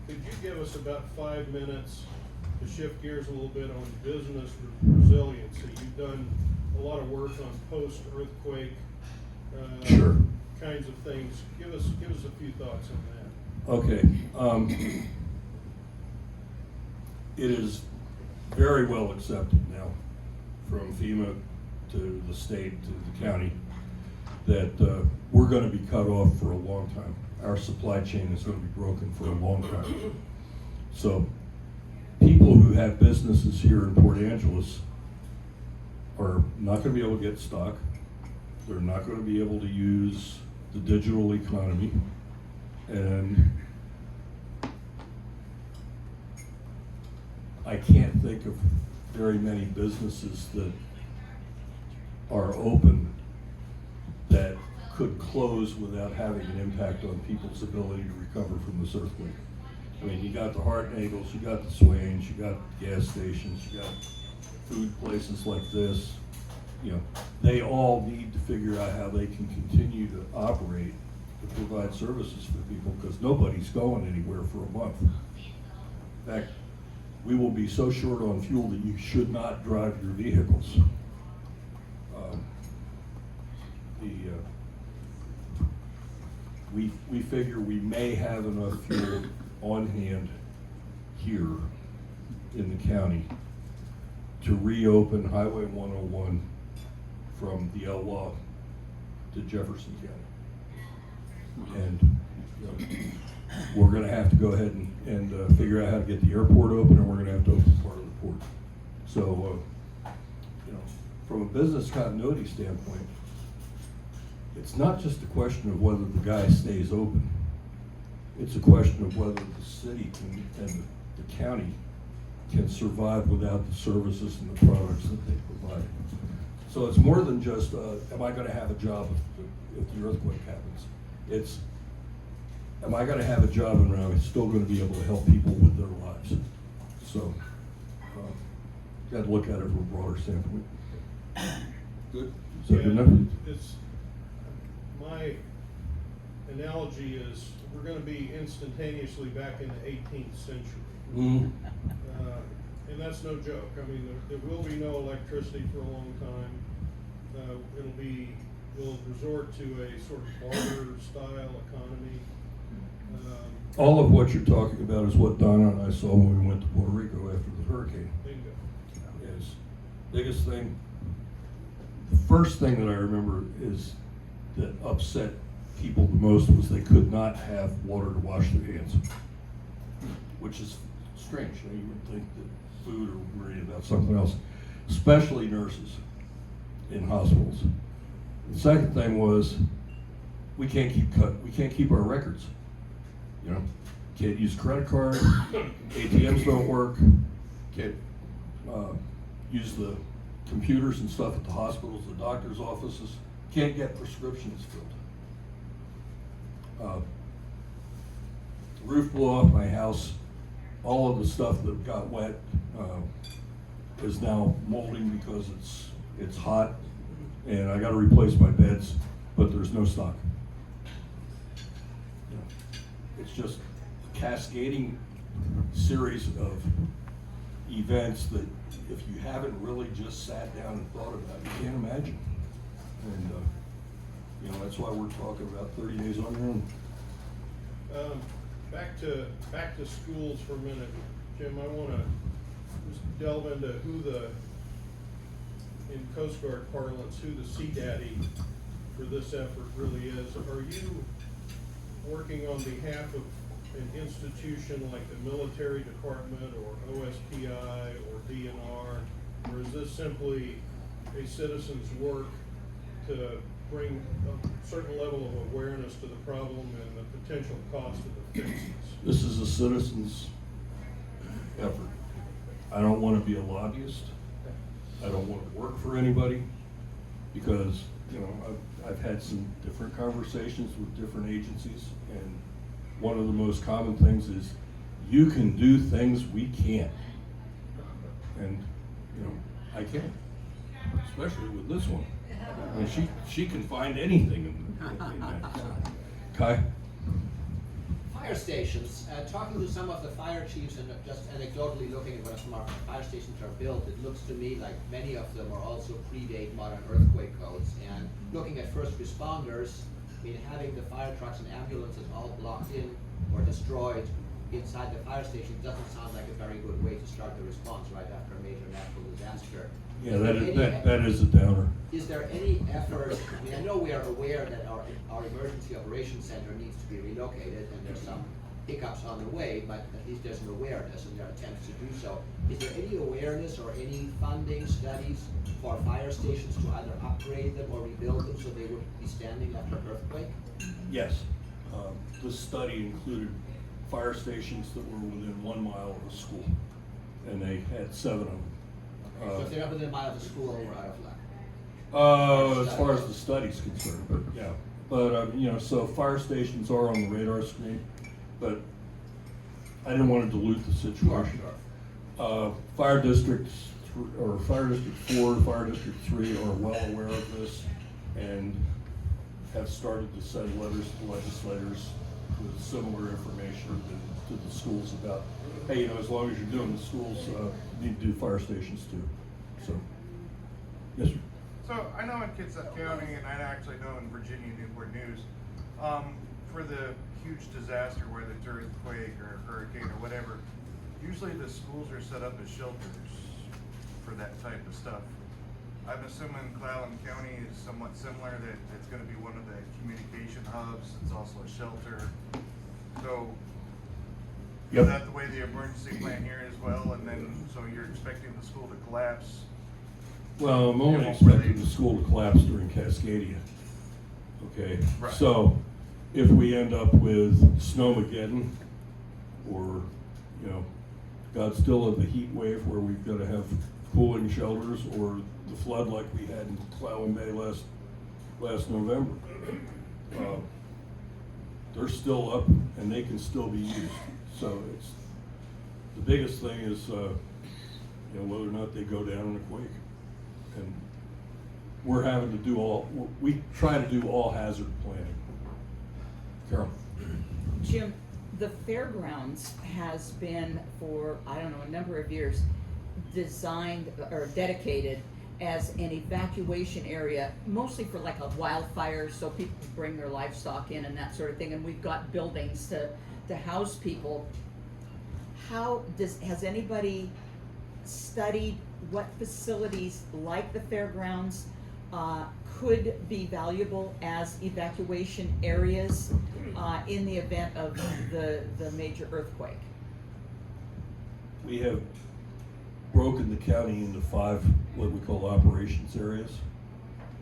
[SPEAKER 1] could you give us about 5 minutes to shift gears a little bit on business resiliency? You've done a lot of work on post-earthquake
[SPEAKER 2] Sure.
[SPEAKER 1] kinds of things. Give us a few thoughts on that.
[SPEAKER 2] Okay. It is very well accepted now from FEMA to the state to the county that we're going to be cut off for a long time. Our supply chain is going to be broken for a long time. So people who have businesses here in Port Angeles are not going to be able to get stock. They're not going to be able to use the digital economy. And I can't think of very many businesses that are open that could close without having an impact on people's ability to recover from this earthquake. I mean, you got the Hart and Nagels, you got the Swains, you got gas stations, you got food places like this. You know, they all need to figure out how they can continue to operate to provide services for people, because nobody's going anywhere for a month. In fact, we will be so short on fuel that you should not drive your vehicles. We figure we may have enough fuel on hand here in the county to reopen Highway 101 from the Elwha to Jefferson County. And we're gonna have to go ahead and figure out how to get the airport open, and we're gonna have to open part of the port. So, from a business continuity standpoint, it's not just a question of whether the guy stays open. It's a question of whether the city and the county can survive without the services and the products that they provide. So it's more than just, am I gonna have a job if the earthquake happens? It's, am I gonna have a job and am I still gonna be able to help people with their lives? So, got to look at it from a broader standpoint. Good? Is that good enough?
[SPEAKER 1] It's, my analogy is we're going to be instantaneously back in the 18th century.
[SPEAKER 2] Mm-hmm.
[SPEAKER 1] And that's no joke. I mean, there will be no electricity for a long time. We'll resort to a sort of barter style economy.
[SPEAKER 2] All of what you're talking about is what Donna and I saw when we went to Puerto Rico after the hurricane.
[SPEAKER 1] Bingo.
[SPEAKER 2] Yes. Biggest thing, the first thing that I remember is that upset people the most was they could not have water to wash their hands, which is strange. You know, you would think that food or worry about something else, especially nurses in hospitals. The second thing was we can't keep our records. You know, can't use credit card, ATMs don't work, can't use the computers and stuff at the hospitals, the doctor's offices, can't get prescriptions filled. Roof blew off my house. All of the stuff that got wet is now molding because it's hot, and I got to replace my beds, but there's no stock. You know, it's just a cascading series of events that if you haven't really just sat down and thought about it, you can't imagine. And that's why we're talking about 30 days on your own.
[SPEAKER 1] Back to schools for a minute, Jim. I want to just delve into in Coast Guard parlance, who the sea daddy for this effort really is. Are you working on behalf of an institution like the military department or OSPI or DNR, or is this simply a citizen's work to bring a certain level of awareness to the problem and the potential cost of the fixes?
[SPEAKER 2] This is a citizen's effort. I don't want to be a lobbyist. I don't want to work for anybody because, you know, I've had some different conversations with different agencies, and one of the most common things is you can do things we can't. And, you know, I can, especially with this one. I mean, she can find anything in that. So. Kai?
[SPEAKER 7] Fire stations, talking to some of the fire chiefs and just anecdotally looking at what some of our fire stations are built, it looks to me like many of them are also predate modern earthquake codes. And looking at first responders, I mean, having the fire trucks and ambulances all blocked in or destroyed inside the fire station doesn't sound like a very good way to start the response right after a major natural disaster.
[SPEAKER 2] Yeah, that is a downer.
[SPEAKER 7] Is there any effort, I mean, I know we are aware that our emergency operations center needs to be relocated and there's some hiccups on the way, but at least there's an awareness and there are attempts to do so. Is there any awareness or any funding studies for fire stations to either upgrade them or rebuild them so they would be standing after an earthquake?
[SPEAKER 2] Yes. This study included fire stations that were within 1 mile of a school, and they had 7 of them.
[SPEAKER 7] So if they're not within a mile of the school, we're out of luck.
[SPEAKER 2] As far as the study's concerned, but yeah. But, you know, so fire stations are on the radar screen, but I didn't want to dilute the situation. Fire districts, or Fire District 4, Fire District 3 are well aware of this and have started to send letters to legislators with similar information to the schools about, hey, you know, as long as you're doing the schools, you need to do fire stations too. So, yes, sir.
[SPEAKER 5] So I know in Kitsap County, and I actually know in Virginia Newport News, for the huge disaster, whether it's earthquake or hurricane or whatever, usually the schools are set up as shelters for that type of stuff. I'm assuming Clallam County is somewhat similar, that it's gonna be one of the communication hubs, it's also a shelter. So,
[SPEAKER 2] Yep.
[SPEAKER 5] is that the way the emergency plan here is well, and then, so you're expecting the school to collapse?
[SPEAKER 2] Well, I'm only
[SPEAKER 5] It won't
[SPEAKER 2] expecting
[SPEAKER 5] really-
[SPEAKER 2] the school to collapse during Cascadia. Okay,
[SPEAKER 5] Right.
[SPEAKER 2] so if we end up with Snowmageddon, or, you know, God still of the heat wave where we've got to have cooling shelters, or the flood like we had in Clallam Bay last November, they're still up and they can still be used. So it's, the biggest thing is, you know, whether or not they go down in a quake. And we're having to do we try to do all hazard planning. Carol?
[SPEAKER 8] Jim, the fairgrounds has been for, I don't know, a number of years, designed or dedicated as an evacuation area, mostly for like a wildfire, so people can bring their livestock in and that sort of thing, and we've got buildings to house people. Has anybody studied what facilities like the fairgrounds could be valuable as evacuation areas in the event of the major earthquake?
[SPEAKER 2] We have broken the county into 5 what we call operations areas,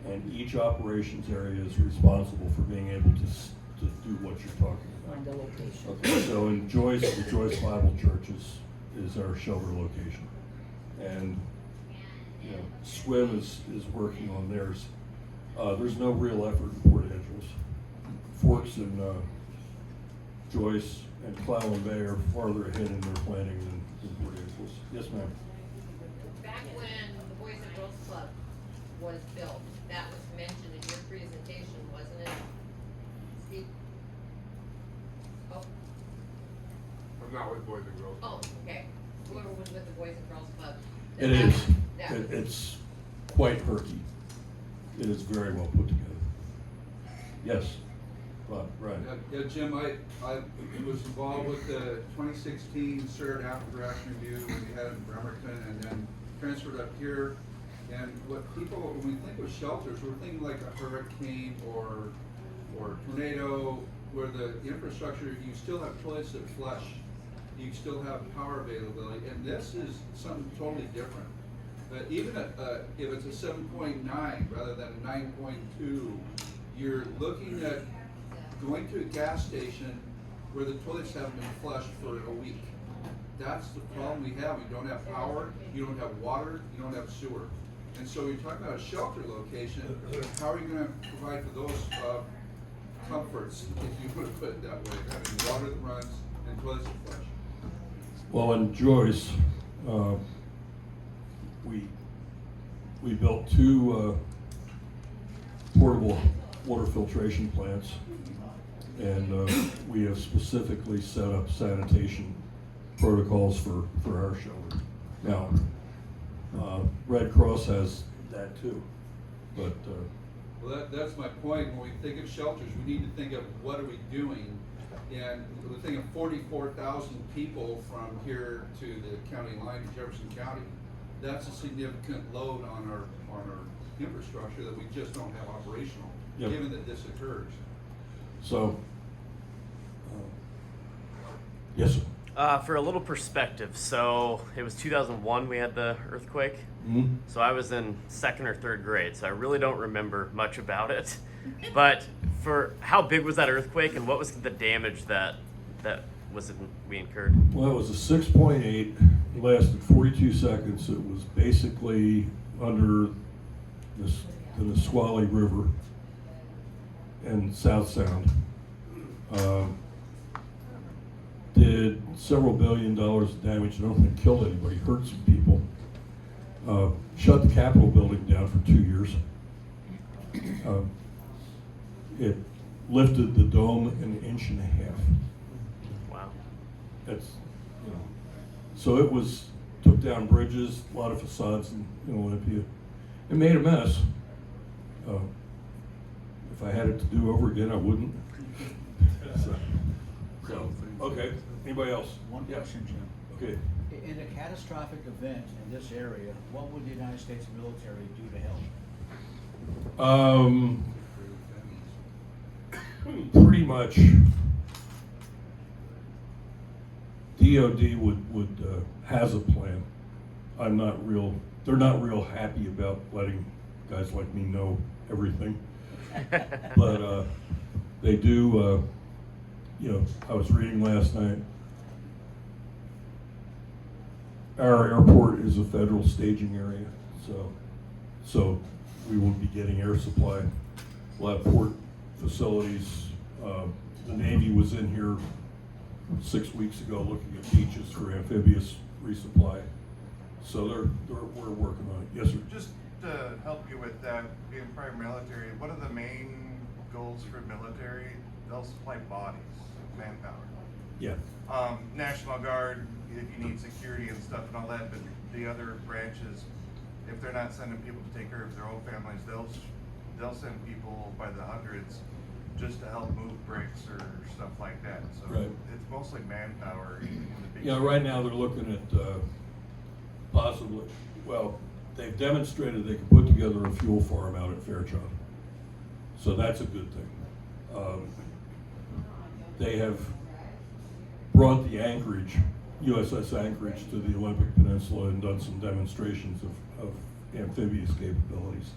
[SPEAKER 2] and each operations area is responsible for being able to do what you're talking about.
[SPEAKER 8] Find a location.
[SPEAKER 2] Okay, so in Joyce, the Joyce Bible Church is our shelter location, and you know, SWIM is working on theirs. There's no real effort in Port Angeles. Forks and Joyce and Clallam Bay are farther ahead in their planning than Port Angeles. Yes, ma'am.
[SPEAKER 6] Back when the Boys and Girls Club was built, that was mentioned in your presentation, wasn't it, Steve? Oh,
[SPEAKER 14] I'm not with Boys and Girls.
[SPEAKER 6] oh, okay. Whoever was with the Boys and Girls Club.
[SPEAKER 2] It
[SPEAKER 6] That
[SPEAKER 2] is.
[SPEAKER 6] was- that was-
[SPEAKER 2] It's quite perky. It is very well put together. Yes, Bob, right.
[SPEAKER 14] Yeah, Jim, I was involved with the 2016 CERT after action review when we had it in Bremerton and then transferred up here. And when we think of shelters, we're thinking like a hurricane or tornado, where the infrastructure, you still have toilets that flush, you still have power availability, and this is something totally different. But even if it's a 7.9 rather than a 9.2, you're looking at going to a gas station where the toilets haven't been flushed for a week. that's the problem we have. You don't have power, you don't have water, you don't have sewer. And so you're talking about a shelter location, how are you gonna provide for those, comforts, if you wanna put it that way, having water that runs and toilets that flush?
[SPEAKER 1] Well, in Joyce, we built two portable water filtration plants, and we have specifically set up sanitation protocols for our shelter. Now, Red Cross has that too, but
[SPEAKER 14] Well, that's my point. When we think of shelters, we need to think of what are we doing? And the thing of 44,000 people from here to the county line in Jefferson County, that's a significant load on our infrastructure that we just don't have operational,
[SPEAKER 1] Yep.
[SPEAKER 14] given that this occurs.
[SPEAKER 1] so, yes, sir.
[SPEAKER 3] For a little perspective, so it was 2001 we had the earthquake.
[SPEAKER 1] Mhm.
[SPEAKER 3] So I was in 2nd or 3rd grade, so I really don't remember much about it. But for how big was that earthquake, and what was the damage that we incurred?
[SPEAKER 1] Well, it was a 6.8. It lasted 42 seconds. It was basically under the Nisqually River and South Sound. Did several $1 billion of damage. I don't think it killed anybody, hurt some people. Shut the Capitol building down for 2 years. It lifted the dome an inch and a half.
[SPEAKER 3] Wow.
[SPEAKER 1] That's, so it took down bridges, a lot of facades in Olympia. It made a mess. If I had it to do over again, I wouldn't. So, okay, anybody else?
[SPEAKER 13] One
[SPEAKER 1] Yeah.
[SPEAKER 13] question, Jim.
[SPEAKER 1] Okay.
[SPEAKER 13] In a catastrophic event in this area, what would the United States military do to help?
[SPEAKER 1] Pretty much, DOD has a plan. They're not real happy about letting guys like me know everything. But they do, I was reading last night, our airport is a federal staging area, so we will be getting air supply. We'll have port facilities. The Navy was in here 6 weeks ago looking at beaches for amphibious resupply. So we're working on it. Yes, sir.
[SPEAKER 5] Just to help you with that, being prior military, one of the main goals for military, they'll supply bodies, manpower.
[SPEAKER 1] Yeah.
[SPEAKER 5] National Guard, if you need security and stuff and all that, but the other branches, if they're not sending people to take care of their own families, they'll send people by the hundreds just to help move bricks or stuff like that. So
[SPEAKER 1] Right.
[SPEAKER 5] it's mostly manpower in the big.
[SPEAKER 1] Yeah, right now they're looking at possibly, well, they've demonstrated they can put together a fuel farm out at Fairchild. So that's a good thing. They have brought the Anchorage, USS Anchorage, to the Olympic Peninsula and done some demonstrations of amphibious capabilities.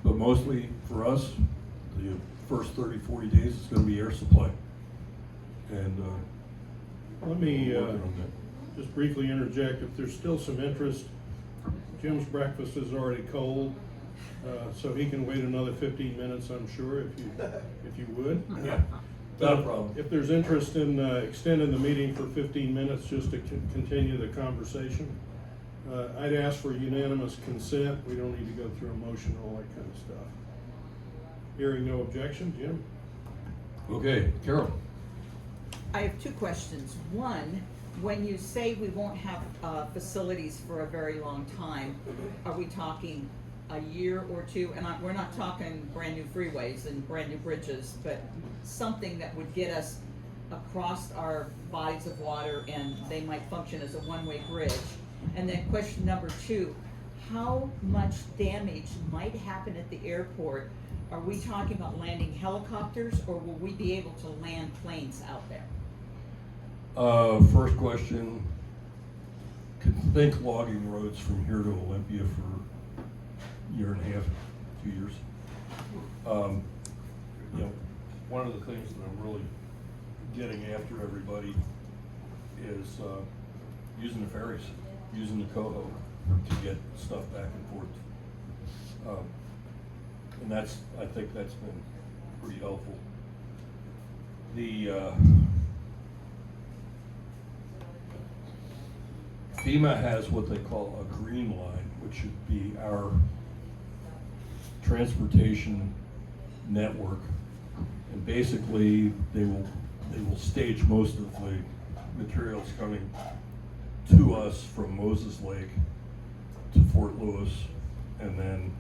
[SPEAKER 1] But mostly for us, the first 30, 40 days is going to be air supply. And
[SPEAKER 15] Let me
[SPEAKER 1] we're working on that.
[SPEAKER 15] just briefly interject, if there's still some interest, Jim's breakfast is already cold, so he can wait another 15 minutes, I'm sure, if you would.
[SPEAKER 1] Yeah, not a problem.
[SPEAKER 15] If there's interest in extending the meeting for 15 minutes just to continue the conversation, I'd ask for unanimous consent. We don't need to go through a motion, all that kind of stuff. Hearing no objection, Jim?
[SPEAKER 1] Okay, Carol.
[SPEAKER 8] I have two questions. One, when you say we won't have facilities for a very long time, are we talking a year or two? And we're not talking brand new freeways and brand new bridges, but something that would get us across our bodies of water and they might function as a one-way bridge. And then question number two, how much damage might happen at the airport? Are we talking about landing helicopters, or will we be able to land planes out there?
[SPEAKER 1] First question, could think logging roads from here to Olympia for a year and a half, 2 years. One of the things that I'm really getting after everybody
[SPEAKER 2] is using the ferries, using the coho to get stuff back and forth. And I think that's been pretty helpful. The FEMA has what they call a green line, which should be our transportation network. And basically, they will stage most of the materials coming to us from Moses Lake to Fort Lewis, and then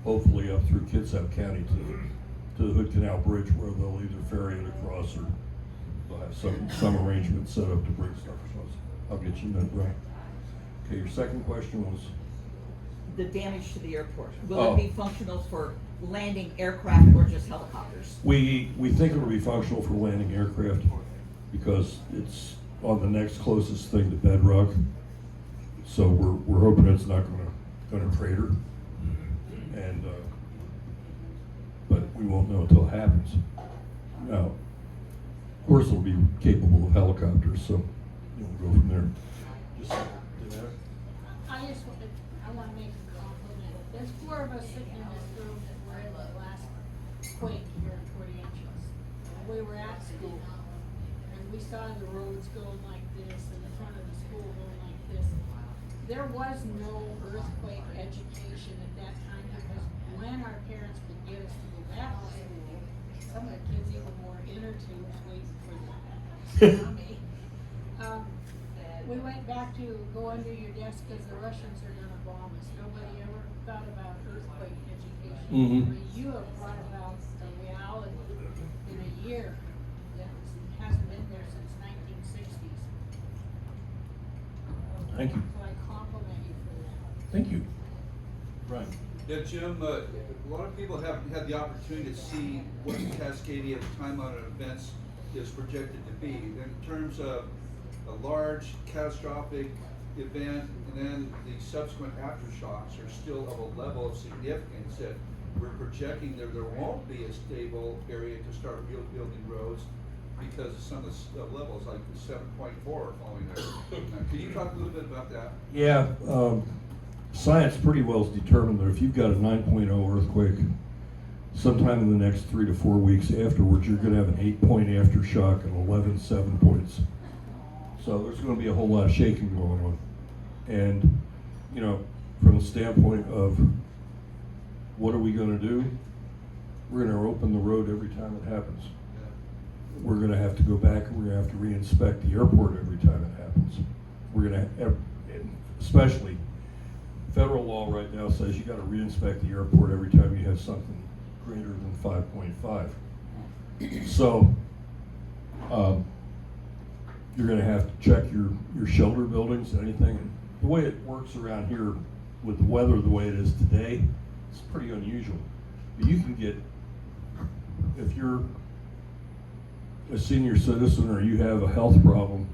[SPEAKER 2] hopefully up through Kitsap County to the Hood Canal Bridge, where they'll either ferry it across or they'll have some arrangement set up to bring stuff across. I'll get you that, Brian. Okay, your second question was?
[SPEAKER 8] The damage to the airport. Will
[SPEAKER 2] Oh.
[SPEAKER 8] it be functional for landing aircraft or just helicopters?
[SPEAKER 2] We think it'll be functional for landing aircraft because it's on the next closest thing to bedrock. So we're hoping it's not gonna crater, and but we won't know until it happens. Now, of course, it'll be capable of helicopters, so we'll go from there.
[SPEAKER 16] I want to make a compliment. There's 4 of us sitting in this room that were in the last quake here in Port Angeles. And we were at school, and we saw the roads going like this, and the front of the school going like this. There was no earthquake education at that time, because when our parents could get us to go back to school, some of the kids even wore inner tubes waiting for the tsunami. We went back to go under your desk because the Russians are gonna bomb us. Nobody ever thought about earthquake education.
[SPEAKER 2] Mhm.
[SPEAKER 16] But you have brought about the reality in a year that hasn't been there since 1960s.
[SPEAKER 2] Thank you.
[SPEAKER 16] So I compliment you for that.
[SPEAKER 2] Thank you. Brian?
[SPEAKER 14] Yeah, Jim, a lot of people haven't had the opportunity to see what the Cascadia timeline of events is projected to be. In terms of a large catastrophic event, and then the subsequent aftershocks are still of a level of significance that we're projecting there won't be a stable area to start building roads because of some of the levels, like the 7.4 following there. Can you talk a little bit about that?
[SPEAKER 2] Yeah, science pretty well has determined that if you've got a 9.0 earthquake, sometime in the next 3 to 4 weeks afterwards, you're gonna have an 8-point aftershock and 11 7-points. So there's gonna be a whole lot of shaking going on. And, you know, from the standpoint of what are we gonna do? We're gonna open the road every time it happens. We're gonna have to go back and we're gonna have to re-inspect the airport every time it happens. We're gonna, especially, federal law right now says you gotta re-inspect the airport every time you have something greater than 5.5. So, you're gonna have to check your shelter buildings and anything. And the way it works around here with the weather the way it is today, it's pretty unusual. But you can get, if you're a senior citizen or you have a health problem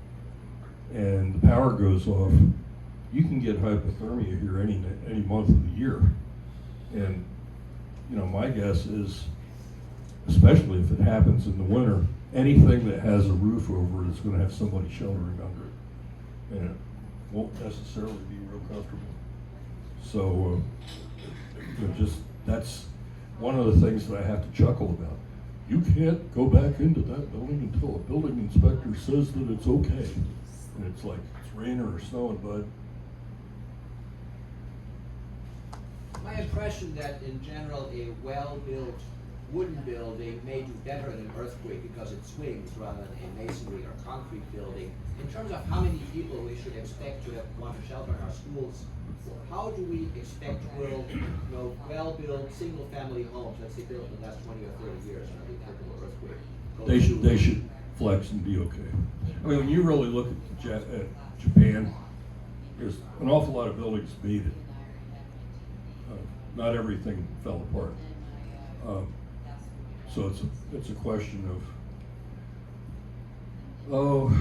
[SPEAKER 2] and the power goes off, you can get hypothermia here any month of the year. And, you know, my guess is, especially if it happens in the winter, anything that has a roof over it is going to have somebody sheltering under it, and it won't necessarily be real comfortable. So, you know, just that's one of the things that I have to chuckle about. You can't go back into that building until a building inspector says that it's okay. And it's like it's raining or snowing, bud.
[SPEAKER 7] My impression that in general a well-built wooden building may do better in an earthquake because it swings rather than a masonry or concrete building. In terms of how many people we should expect to want to shelter in our schools, how do we expect well-built single-family homes, let's say built in the last 20 or 30 years under the typical earthquake?
[SPEAKER 2] They should flex and be okay. I mean, when you really look at Japan, there's an awful lot of buildings made it. Not everything fell apart. So it's a question of,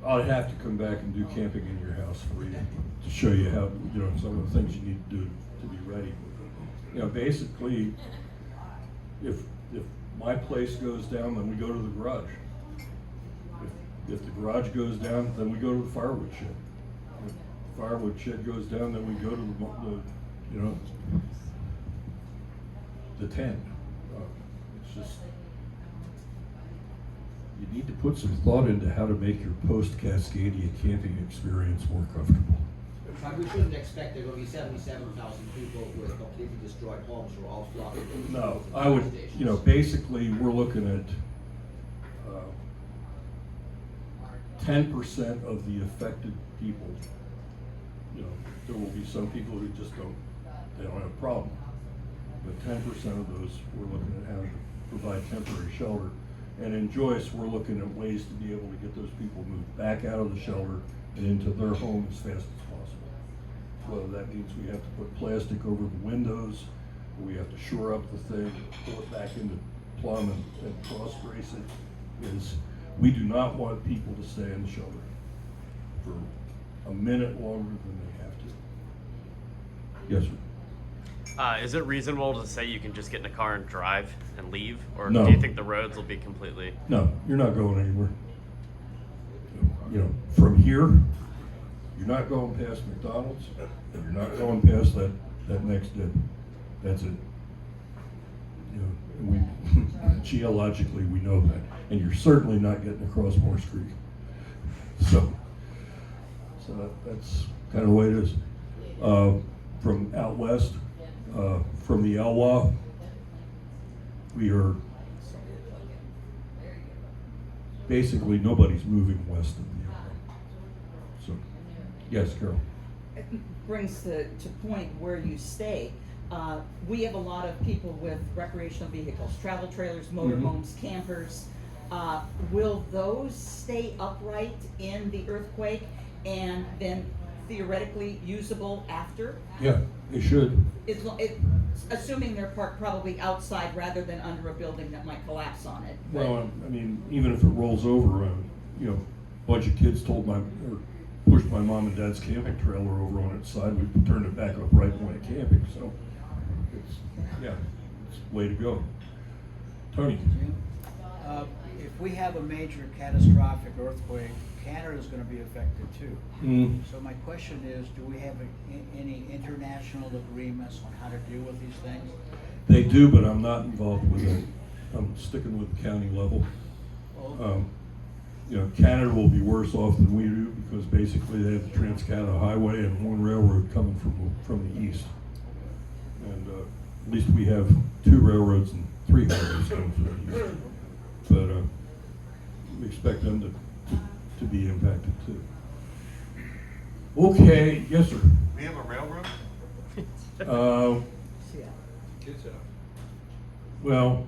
[SPEAKER 2] I'd have to come back and do camping in your house for you to show you how, you know, some of the things you need to do to be ready. You know, basically, if my place goes down, then we go to the garage. If the garage goes down, then we go to the firewood shed. If the firewood shed goes down, then we go to the you know, the tent. It's just, you need to put some thought into how to make your post-Cascadia camping experience more comfortable.
[SPEAKER 7] But we shouldn't expect there will be 77,000 people with completely destroyed homes who are all flocking. to these
[SPEAKER 2] No,
[SPEAKER 7] fire
[SPEAKER 2] I would,
[SPEAKER 7] stations.
[SPEAKER 2] you know, basically, we're looking at 10% of the affected people. You know, there will be some people who just they don't have a problem. But 10% of those, we're looking at having to provide temporary shelter. And in Joyce, we're looking at ways to be able to get those people moved back out of the shelter and into their home as fast as possible. Whether that means we have to put plastic over the windows, or we have to shore up the thing, pull it back into plumb and cross brace it, is we do not want people to stay in the shelter for a minute longer than they have to. Yes, sir.
[SPEAKER 3] Is it reasonable to say you can just get in a car and drive and leave? Or
[SPEAKER 2] No.
[SPEAKER 3] do you think the roads will be completely...
[SPEAKER 2] No, you're not going anywhere. You know, from here, you're not going past McDonald's, and you're not going past that next dip. That's it. You know, and we geologically we know that, and you're certainly not getting across Morse Creek. So that's kind of the way it is. From out west, from the Elwha, we are basically nobody's moving west of the Elwha. So, yes, Carol.
[SPEAKER 8] It brings to point where you stay. We have a lot of people with recreational vehicles, travel trailers, motorhomes, campers. Will those stay upright in the earthquake and then theoretically usable after?
[SPEAKER 2] Yeah, they should.
[SPEAKER 8] Assuming they're parked probably outside rather than under a building that might collapse on it.
[SPEAKER 2] Well, I mean, even if it rolls over, you know, a bunch of kids pushed my mom and dad's camping trailer over on its side. We turned it back up right and went camping. So it's the way to go. Tony.
[SPEAKER 13] If we have a major catastrophic earthquake, Canada's gonna be affected too.
[SPEAKER 2] Mm.
[SPEAKER 13] So my question is, do we have any international agreements on how to deal with these things?
[SPEAKER 2] They do, but I'm not involved with it. I'm sticking with the county level. You know, Canada will be worse off than we do because basically they have the Trans-Canada Highway and one railroad coming from the east. And at least we have 2 railroads and 3 highways coming from the east. But we expect them to be impacted too. Okay, yes, sir.
[SPEAKER 5] We have a railroad?
[SPEAKER 14] Kids out.
[SPEAKER 2] Well,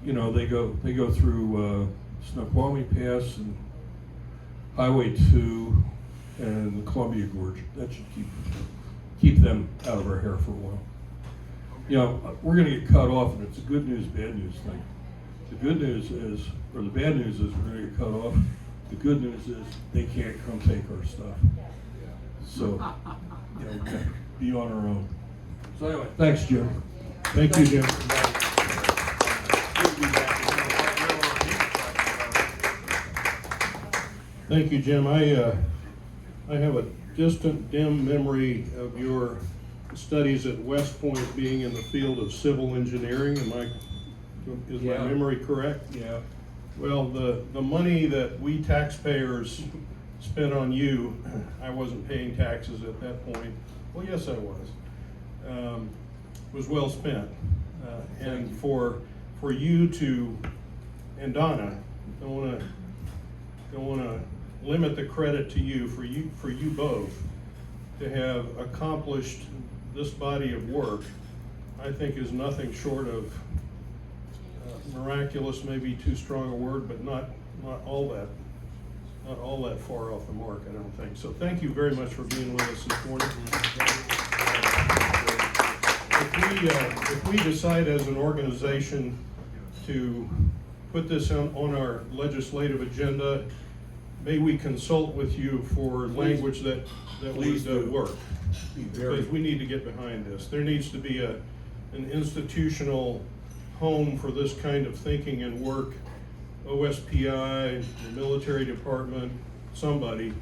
[SPEAKER 2] you know, they go through Snoqualmie Pass and Highway 2 and the Columbia Gorge. That should keep them out of our hair for a while. You know, we're gonna get cut off, and it's a good news, bad news thing. The good news is, or the bad news is we're gonna get cut off. The good news is they can't come take our stuff. So, you know, we gotta be on our own. So anyway, thanks, Jim.
[SPEAKER 1] Thank you, Jim. Thank you, Jim. I have a distant, dim memory of your studies at West Point being in the field of civil engineering. Is my
[SPEAKER 2] Yeah.
[SPEAKER 1] memory correct?
[SPEAKER 2] Yeah.
[SPEAKER 1] Well, the money that we taxpayers spent on you, I wasn't paying taxes at that point. Well, yes, I was well spent. And for you to, and Donna, don't wanna limit the credit to you, for you both to have accomplished this body of work, I think is nothing short of miraculous, maybe too strong a word, but not all that far off the mark, I don't think. So thank you very much for being with us this morning. If we decide as an organization to put this on our legislative agenda, may we consult with you for language that
[SPEAKER 2] Please do.
[SPEAKER 1] work? Because we need to get behind this. There needs to be an institutional home for this kind of thinking and work
[SPEAKER 15] OSPI, the military department, somebody,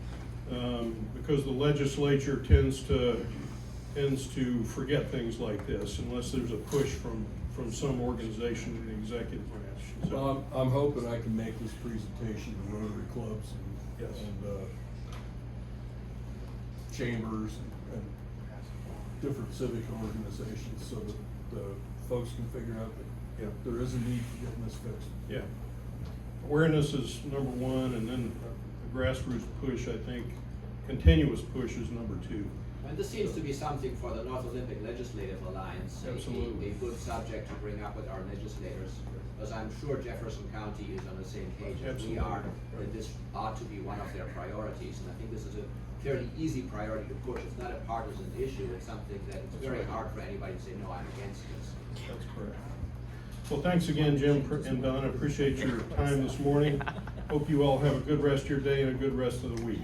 [SPEAKER 15] because the legislature tends to forget things like this unless there's a push from some organization in the executive branch. So-
[SPEAKER 2] Well, I'm hoping I can make this presentation to Rotary clubs and,
[SPEAKER 15] Yes.
[SPEAKER 2] chambers and different civic organizations so that the folks can figure out that, there is a need for getting this fixed.
[SPEAKER 15] Yeah. Awareness is number one, and then the grassroots push, I think, continuous push is number two.
[SPEAKER 7] And this seems to be something for the North Olympic Legislative Alliance,
[SPEAKER 15] Absolutely.
[SPEAKER 7] a good subject to bring up with our legislators, because I'm sure Jefferson County is on the same page as we are, that this ought to be one of their priorities, and I think this is a fairly easy priority to push. It's not a partisan issue, it's something that it's very hard for anybody to say, no, I'm against this.
[SPEAKER 15] That's correct. Well, thanks again, Jim and Don. I appreciate your time this morning. Hope you all have a good rest of your day and a good rest of the week.